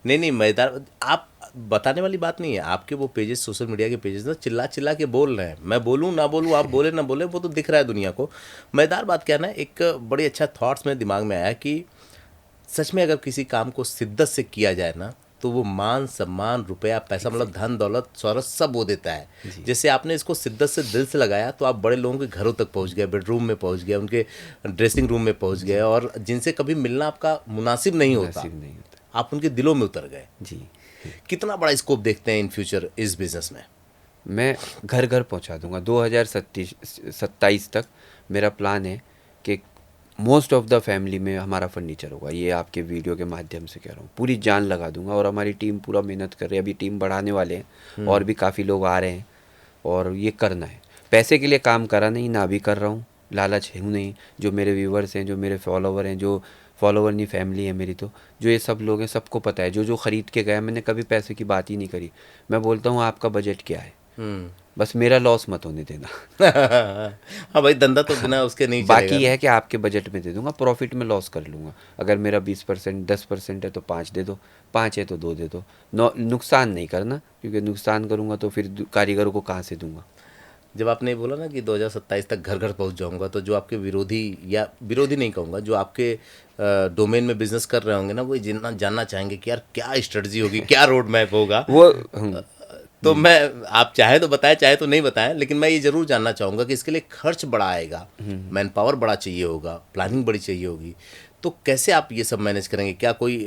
नहीं नहीं, मज़ेदार। आप बताने वाली बात नहीं है, आपके वो पेजेस, सोशल मीडिया के पेजेस ना चिल्ला चिल्ला के बोल रहे हैं। मैं बोलूँ ना बोलूँ, आप बोले ना बोले, वो तो दिख रहा है दुनिया को। मज़ेदार बात क्या है ना, एक बड़ी अच्छा थॉट्स मेरे दिमाग में आया कि सच में अगर किसी काम को शिद्दत से किया जाए ना, तो वो मान सम्मान, रुपया, पैसा, मतलब धन दौलत, शौहरत, सब वो देता है। जैसे आपने इसको शिद्दत से, दिल से लगाया, तो आप बड़े लोगों के घरों तक पहुंच गए, बेडरूम में पहुंच गए, उनके ड्रेसिंग रूम में पहुंच गए, और जिनसे कभी मिलना आपका मुनासिब नहीं होता, नसीब नहीं होता आप उनके दिलों में उतर गए। जी। कितना बड़ा स्कोप देखते हैं इन फ्यूचर इस बिजनेस में? मैं घर घर पहुंचा दूंगा 2027 तक। मेरा प्लान है कि मोस्ट ऑफ द फैमिली में हमारा फर्नीचर होगा। ये आपके वीडियो के माध्यम से कह रहा हूँ, पूरी जान लगा दूंगा। और हमारी टीम पूरा मेहनत कर रही है, अभी टीम बढ़ाने वाले हैं और भी काफ़ी लोग आ रहे हैं, और ये करना है। पैसे के लिए काम करा नहीं, ना भी कर रहा हूँ, लालच हूँ नहीं। जो मेरे व्यूवर्स हैं, जो मेरे फॉलोवर हैं, जो फॉलोवर नहीं फैमिली है मेरी, तो जो ये सब लोग हैं, सबको पता है। जो जो ख़रीद के गया, मैंने कभी पैसे की बात ही नहीं करी। मैं बोलता हूँ आपका बजट क्या है, बस मेरा लॉस मत होने देना। हाँ भाई, धंधा तो बिना उसके नहीं चलेगा। बाकी यह है कि आपके बजट में दे दूंगा, प्रॉफिट में लॉस कर लूँगा। अगर मेरा 20% 10% है तो 5 दे दो, 5 है तो 2 दे दो। नुकसान नहीं करना, क्योंकि नुकसान करूँगा तो फिर कारीगरों को कहाँ से दूंगा। जब आपने बोला ना कि 2027 तक घर घर पहुंच जाऊंगा, तो जो आपके विरोधी, या विरोधी नहीं कहूँगा, जो आपके डोमेन में बिजनेस कर रहे होंगे ना, वो जानना चाहेंगे कि यार क्या स्ट्रेटजी होगी, क्या रोड मैप होगा। वो तो मैं, आप चाहे तो बताएं, चाहे तो नहीं बताएं, लेकिन मैं ये जरूर जानना चाहूँगा कि इसके लिए खर्च बड़ा आएगा, मैन पावर बड़ा चाहिए होगा, प्लानिंग बड़ी चाहिए होगी, तो कैसे आप ये सब मैनेज करेंगे? क्या कोई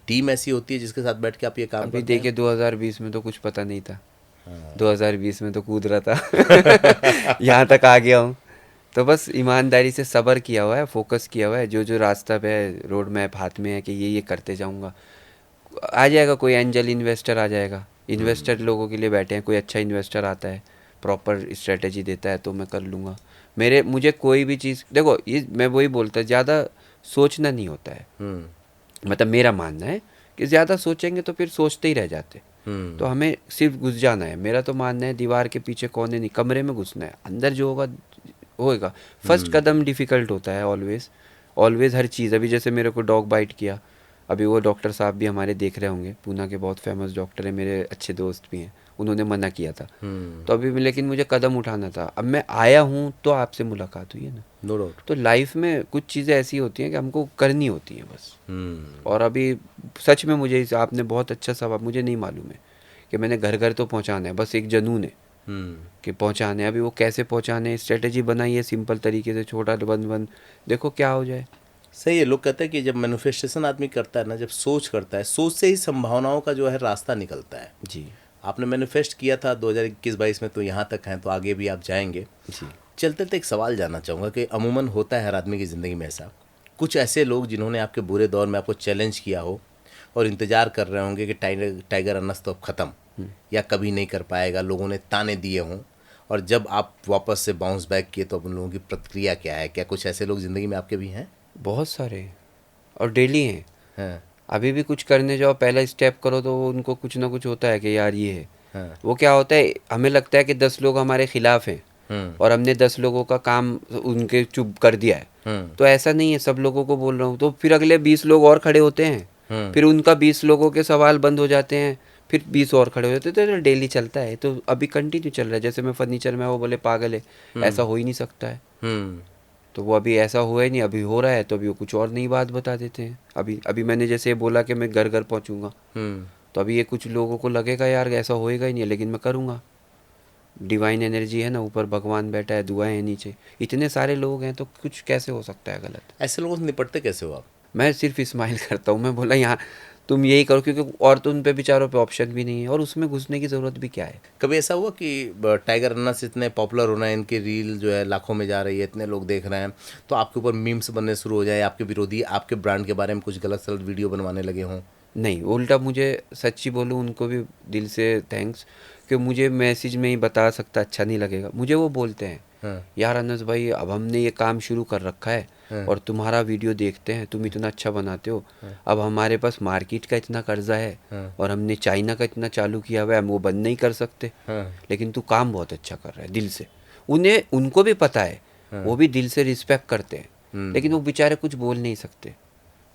टीम ऐसी होती है जिसके साथ बैठ के आप ये काम अभी करते हैं? देखिए 2020 में तो कुछ पता नहीं था। 2020 में तो कूद रहा था। यहाँ तक आ गया हूँ, तो बस ईमानदारी से सब्र किया हुआ है, फोकस किया हुआ है। जो जो रास्ता पे है, रोड मैप हाथ में है कि ये करते जाऊँगा। आ जाएगा कोई एंजल इन्वेस्टर, आ जाएगा। इन्वेस्टर लोगों के लिए बैठे हैं, कोई अच्छा इन्वेस्टर आता है, प्रॉपर स्ट्रेटेजी देता है, तो मैं कर लूँगा। मुझे कोई भी चीज़, देखो ये मैं वही बोलता, ज़्यादा सोचना नहीं होता है। मतलब मेरा मानना है कि ज़्यादा सोचेंगे तो फिर सोचते ही रह जाते। तो हमें सिर्फ घुस जाना है। मेरा तो मानना है दीवार के पीछे, कोने नहीं, कमरे में घुसना है। अंदर जो होगा होएगा। फर्स्ट कदम डिफ़िकल्ट होता है ऑलवेज़ हर चीज़। अभी जैसे मेरे को डॉग बाइट किया, अभी वो डॉक्टर साहब भी हमारे देख रहे होंगे, पूना के बहुत फेमस डॉक्टर है, मेरे अच्छे दोस्त भी हैं, उन्होंने मना किया था। तो अभी लेकिन मुझे कदम उठाना था। अब मैं आया हूँ तो आपसे मुलाकात हुई है ना। No doubt. तो लाइफ में कुछ चीज़ें ऐसी होती हैं कि हमको करनी होती हैं बस। और अभी सच में मुझे आपने बहुत अच्छा सवाल, मुझे नहीं मालूम है कि मैंने घर घर तो पहुँचाना है, बस एक जुनून है कि पहुँचाने। अभी वो कैसे पहुँचाने, स्ट्रेटेजी बनाई है सिंपल तरीके से, छोटा बन देखो क्या हो जाए। सही है। लोग कहते हैं कि जब मैनिफेस्टेशन आदमी करता है ना, जब सोच करता है, सोच से ही संभावनाओं का जो है रास्ता निकलता है। जी। आपने मैनिफेस्ट किया था 2021-22 में, तो यहाँ तक हैं, तो आगे भी आप जाएंगे। जी। चलते तो एक सवाल जानना चाहूँगा कि अमूमन होता है हर आदमी की ज़िंदगी में ऐसा, कुछ ऐसे लोग जिन्होंने आपके बुरे दौर में आपको चैलेंज किया हो और इंतज़ार कर रहे होंगे कि टाइगर अनस तो अब ख़त्म, या कभी नहीं कर पाएगा, लोगों ने ताने दिए हों, और जब आप वापस से बाउंस बैक किए तो अब उन लोगों की प्रतिक्रिया क्या है? क्या कुछ ऐसे लोग ज़िंदगी में आपके भी हैं? बहुत सारे, और डेली हैं। हाँ। अभी भी कुछ करने जाओ, पहला स्टेप करो तो उनको कुछ ना कुछ होता है कि यार ये है। हाँ। वो क्या होता है, हमें लगता है कि 10 लोग हमारे खिलाफ हैं और हमने 10 लोगों का काम उनके चुप कर दिया है। तो ऐसा नहीं है, सब लोगों को बोल रहा हूँ। तो फिर अगले 20 लोग और खड़े होते हैं, फिर उनका 20 लोगों के सवाल बंद हो जाते हैं, फिर 20 और खड़े हो जाते हैं। तो डेली चलता है। तो अभी कंटिन्यू चल रहा है। जैसे मैं फर्नीचर में, वो बोले पागल है, ऐसा हो ही नहीं सकता है। तो वो अभी ऐसा हुआ ही नहीं, अभी हो रहा है, तो अभी वो कुछ और नई बात बता देते हैं। अभी मैंने जैसे बोला कि मैं घर घर पहुंचूंगा, तो अभी ये कुछ लोगों को लगेगा यार ऐसा होएगा ही नहीं, लेकिन मैं करूंगा। डिवाइन एनर्जी है ना, ऊपर भगवान बैठा है, दुआएं हैं नीचे, इतने सारे लोग हैं, तो कुछ कैसे हो सकता है गलत। ऐसे लोगों से निपटते कैसे हो आप? मैं सिर्फ स्माइल करता हूँ। मैं बोला यहाँ तुम यही करो, क्योंकि और तो उन पे बेचारों पे ऑप्शन भी नहीं है और उसमें घुसने की ज़रूरत भी क्या है। कभी ऐसा हुआ कि टाइगर रनर्स इतने पॉपुलर होना है, इनकी रील जो है लाखों में जा रही है, इतने लोग देख रहे हैं, तो आपके ऊपर मीम्स बनने शुरू हो जाए, आपके विरोधी आपके ब्रांड के बारे में कुछ गलत सलत वीडियो बनवाने लगे हों? नहीं, उल्टा मुझे सच्ची बोलूँ उनको भी दिल से थैंक्स कि मुझे मैसेज में ही बता सकता अच्छा नहीं लगेगा। मुझे वो बोलते हैं हाँ, यार अनस भाई अब हमने ये काम शुरू कर रखा है हाँ, और तुम्हारा वीडियो देखते हैं, तुम इतना अच्छा बनाते हो, अब हमारे पास मार्केट का इतना कर्जा है हाँ, और हमने चाइना का इतना चालू किया हुआ है, हम वो बंद नहीं कर सकते, हाँ, लेकिन तू काम बहुत अच्छा कर रहा है दिल से। उन्हें उनको भी पता है, वो भी दिल से रिस्पेक्ट करते हैं, लेकिन वो बेचारे कुछ बोल नहीं सकते।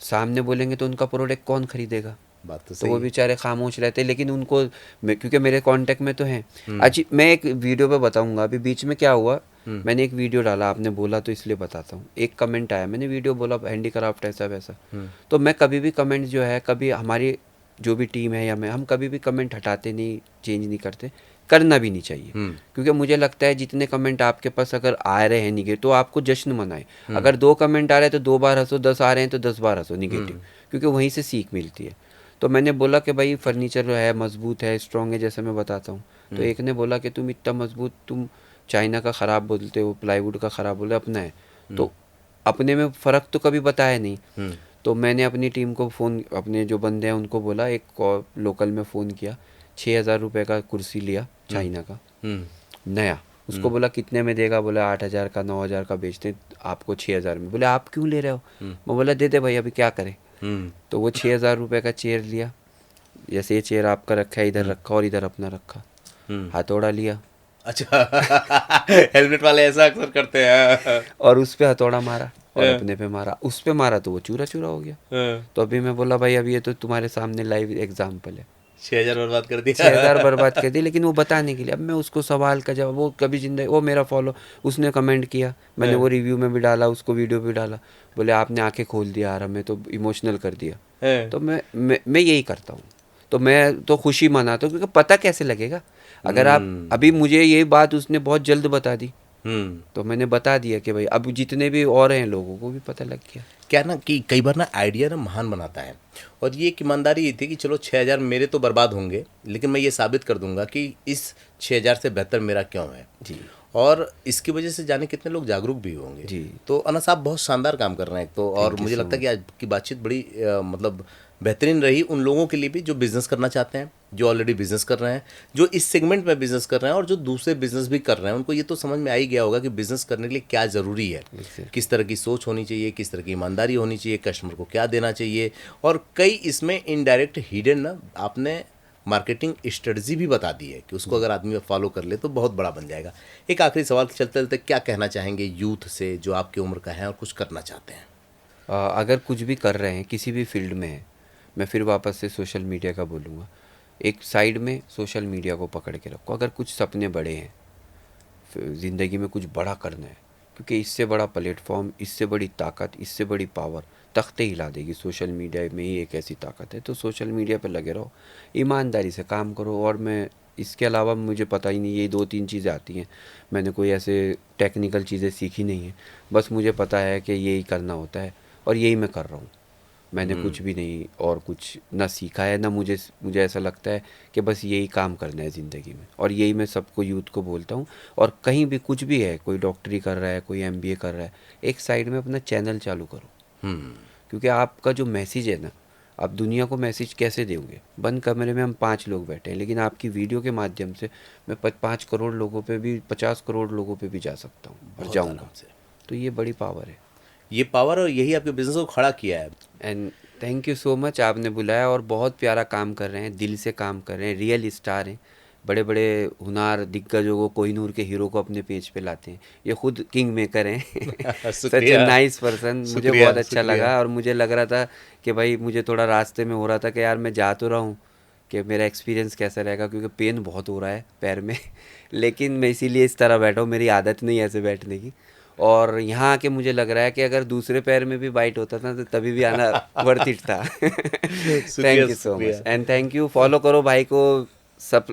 सामने बोलेंगे तो उनका प्रोडक्ट कौन खरीदेगा, बात तो तो सही वो है। बेचारे खामोश रहते हैं। लेकिन उनको क्योंकि मेरे कांटेक्ट में तो हैं। अच्छा मैं एक वीडियो पे बताऊंगा, अभी बीच में क्या हुआ, मैंने एक वीडियो डाला, आपने बोला तो इसलिए बताता हूँ। एक कमेंट आया, मैंने वीडियो बोला हैंडीक्राफ्ट ऐसा वैसा, तो मैं कभी भी कमेंट जो है, कभी हमारी जो भी टीम है या मैं, हम कभी भी कमेंट हटाते नहीं, चेंज नहीं करते, करना भी नहीं चाहिए। क्योंकि मुझे लगता है जितने कमेंट आपके पास अगर आ रहे हैं निगेटिव तो आपको जश्न मनाए। अगर 2 कमेंट आ रहे हैं तो 2 बार हंसो, 10 आ रहे हैं तो 10 बार हंसो निगेटिव, क्योंकि वहीं से सीख मिलती है। तो मैंने बोला कि भाई फर्नीचर है, मजबूत है, स्ट्रॉन्ग है, जैसे मैं बताता हूँ। तो एक ने बोला कि तुम इतना मजबूत, तुम चाइना का ख़राब बोलते हो, प्लाईवुड का ख़राब बोले, अपना है तो अपने में फ़र्क तो कभी बताया नहीं। तो मैंने अपनी टीम को फ़ोन, अपने जो बंदे हैं उनको बोला, एक लोकल में फ़ोन किया, 6,000 रुपये का कुर्सी लिया चाइना का नया, उसको बोला कितने में देगा, बोला 8,000 का, 9,000 का बेचते आपको 6,000 में। बोले आप क्यों ले रहे हो? मैं बोला दे दे भाई, अभी क्या करें। तो वो 6,000 रुपये का चेयर लिया, जैसे ये चेयर आपका रखा है, इधर रखा और इधर अपना रखा, हथौड़ा लिया अच्छा हेलमेट वाले ऐसा अक्सर करते हैं। और उस पे हथौड़ा मारा और अपने पे मारा, उस पे मारा तो वो चूरा चूरा हो गया। तो अभी मैं बोला भाई अभी ये तो तुम्हारे सामने लाइव एग्जाम्पल है, 6,000 बर्बाद कर दिया। 6,000 बर्बाद कर दी, लेकिन वो बताने के लिए। अब मैं उसको सवाल का जवाब, वो कभी जिंदगी, वो मेरा फॉलो, उसने कमेंट किया, मैंने वो रिव्यू में भी डाला, उसको वीडियो भी डाला, बोले आपने आंखें खोल दिया यार, हमें तो इमोशनल कर दिया। तो मैं यही करता हूँ, तो मैं तो खुशी मनाता हूँ, क्योंकि पता कैसे लगेगा अगर आप, अभी मुझे ये बात उसने बहुत जल्द बता दी, तो मैंने बता दिया कि भाई अब जितने भी और हैं लोगों को भी पता लग गया। क्या ना कि कई बार ना आइडिया ना महान बनाता है, और ये एक ईमानदारी ये थी कि चलो 6,000 मेरे तो बर्बाद होंगे, लेकिन मैं ये साबित कर दूंगा कि इस 6,000 से बेहतर मेरा क्यों है जी, और इसकी वजह से जाने कितने लोग जागरूक भी होंगे जी। तो अनस आप बहुत शानदार काम कर रहे हैं एक तो, और Thank you मुझे so लगता है कि आज की बातचीत बड़ी मतलब बेहतरीन रही उन लोगों के लिए भी जो बिजनेस करना चाहते हैं, जो ऑलरेडी बिजनेस कर रहे हैं, जो इस सेगमेंट में बिजनेस कर रहे हैं और जो दूसरे बिजनेस भी कर रहे हैं। उनको ये तो समझ में आ ही गया होगा कि बिजनेस करने के लिए क्या ज़रूरी है, किस तरह की सोच होनी चाहिए, किस तरह की ईमानदारी होनी चाहिए, कस्टमर को क्या देना चाहिए, और कई इसमें इनडायरेक्ट हिडन ना आपने मार्केटिंग स्ट्रेटजी भी बता दी है कि उसको अगर आदमी फॉलो कर ले तो बहुत बड़ा बन जाएगा। एक आखिरी सवाल चलते चलते क्या कहना चाहेंगे यूथ से जो आपकी उम्र का है और कुछ करना चाहते हैं? अगर कुछ भी कर रहे हैं, किसी भी फील्ड में है, मैं फिर वापस से सोशल मीडिया का बोलूँगा, एक साइड में सोशल मीडिया को पकड़ के रखो। अगर कुछ सपने बड़े हैं, ज़िंदगी में कुछ बड़ा करना है, क्योंकि इससे बड़ा प्लेटफॉर्म, इससे बड़ी ताकत, इससे बड़ी पावर तख्ते हिला देगी। सोशल मीडिया में ही एक ऐसी ताकत है, तो सोशल मीडिया पे लगे रहो, ईमानदारी से काम करो। और मैं इसके अलावा मुझे पता ही नहीं, ये 2-3 चीज़ें आती हैं, मैंने कोई ऐसे टेक्निकल चीज़ें सीखी नहीं है, बस मुझे पता है कि यही करना होता है और यही मैं कर रहा हूँ। मैंने कुछ भी नहीं और कुछ ना सीखा है ना, मुझे ऐसा लगता है कि बस यही काम करना है ज़िंदगी में, और यही मैं सबको यूथ को बोलता हूँ। और कहीं भी कुछ भी है, कोई डॉक्टरी कर रहा है, कोई MBA कर रहा है, एक साइड में अपना चैनल चालू करो, क्योंकि आपका जो मैसेज है ना, आप दुनिया को मैसेज कैसे दोगे? बंद कमरे में हम 5 लोग बैठे हैं, लेकिन आपकी वीडियो के माध्यम से मैं 5 करोड़ लोगों पे भी, 50 करोड़ लोगों पे भी जा सकता हूँ और जाऊँगा। तो ये बड़ी पावर है, ये पावर, और यही आपके बिजनेस को खड़ा किया है। And thank you so much, आपने बुलाया, और बहुत प्यारा काम कर रहे हैं, दिल से काम कर रहे हैं, रियल स्टार हैं, बड़े बड़े हुनार दिग्गजों को, कोहिनूर के हीरो को अपने पेज पे लाते हैं, ये खुद किंग मेकर हैं। सच ए नाइस पर्सन, मुझे बहुत अच्छा लगा। और मुझे लग रहा था कि भाई मुझे थोड़ा रास्ते में हो रहा था कि यार मैं जा तो रहा हूँ, कि मेरा एक्सपीरियंस कैसा रहेगा, क्योंकि पेन बहुत हो रहा है पैर में लेकिन मैं इसीलिए इस तरह बैठा हूँ, मेरी आदत नहीं है ऐसे बैठने की। और यहाँ आके मुझे लग रहा है कि अगर दूसरे पैर में भी बाइट होता था तो तभी भी आना वर्थ इट था। Thank you so much, and thank you. Follow करो भाई को,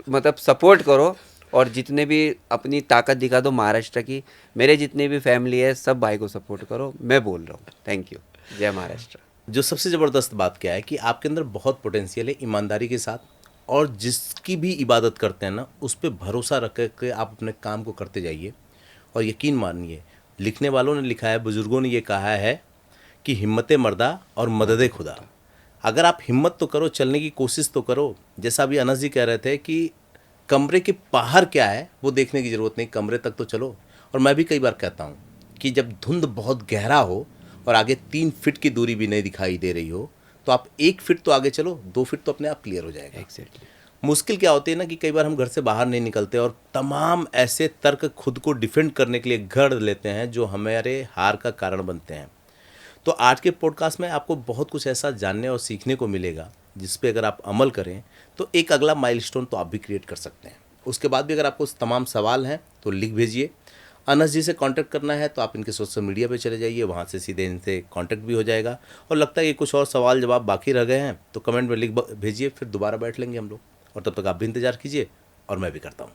मतलब सपोर्ट करो, और जितने भी अपनी ताकत दिखा दो महाराष्ट्र की, मेरे जितने भी फैमिली है सब भाई को सपोर्ट करो, मैं बोल रहा हूँ। थैंक यू, जय महाराष्ट्र। जो सबसे ज़बरदस्त बात क्या है कि आपके अंदर बहुत पोटेंशियल है ईमानदारी के साथ, और जिसकी भी इबादत करते हैं ना उस पे भरोसा रख के आप अपने काम को करते जाइए। और यकीन मानिए, लिखने वालों ने लिखा है, बुज़ुर्गों ने ये कहा है कि हिम्मत मर्दा और मदद खुदा। अगर आप हिम्मत तो करो, चलने की कोशिश तो करो। जैसा अभी अनस जी कह रहे थे कि कमरे के बाहर क्या है वो देखने की ज़रूरत नहीं, कमरे तक तो चलो। और मैं भी कई बार कहता हूँ कि जब धुंध बहुत गहरा हो और आगे 3 फीट की दूरी भी नहीं दिखाई दे रही हो, तो आप 1 फीट तो आगे चलो, 2 फीट तो अपने आप क्लियर हो जाएगा। एग्जैक्टली। मुश्किल क्या होती है ना कि कई बार हम घर से बाहर नहीं निकलते और तमाम ऐसे तर्क खुद को डिफेंड करने के लिए गढ़ लेते हैं जो हमारे हार का कारण बनते हैं। तो आज के पॉडकास्ट में आपको बहुत कुछ ऐसा जानने और सीखने को मिलेगा जिस पे अगर आप अमल करें तो एक अगला माइलस्टोन तो आप भी क्रिएट कर सकते हैं। उसके बाद भी अगर आपको तमाम सवाल हैं तो लिख भेजिए। अनस जी से कांटेक्ट करना है तो आप इनके सोशल मीडिया पे चले जाइए, वहाँ से सीधे इनसे कांटेक्ट भी हो जाएगा। और लगता है कि कुछ और सवाल जवाब बाकी रह गए हैं तो कमेंट में लिख भेजिए, फिर दोबारा बैठ लेंगे हम लोग। और तब तक आप भी इंतज़ार कीजिए और मैं भी करता हूँ।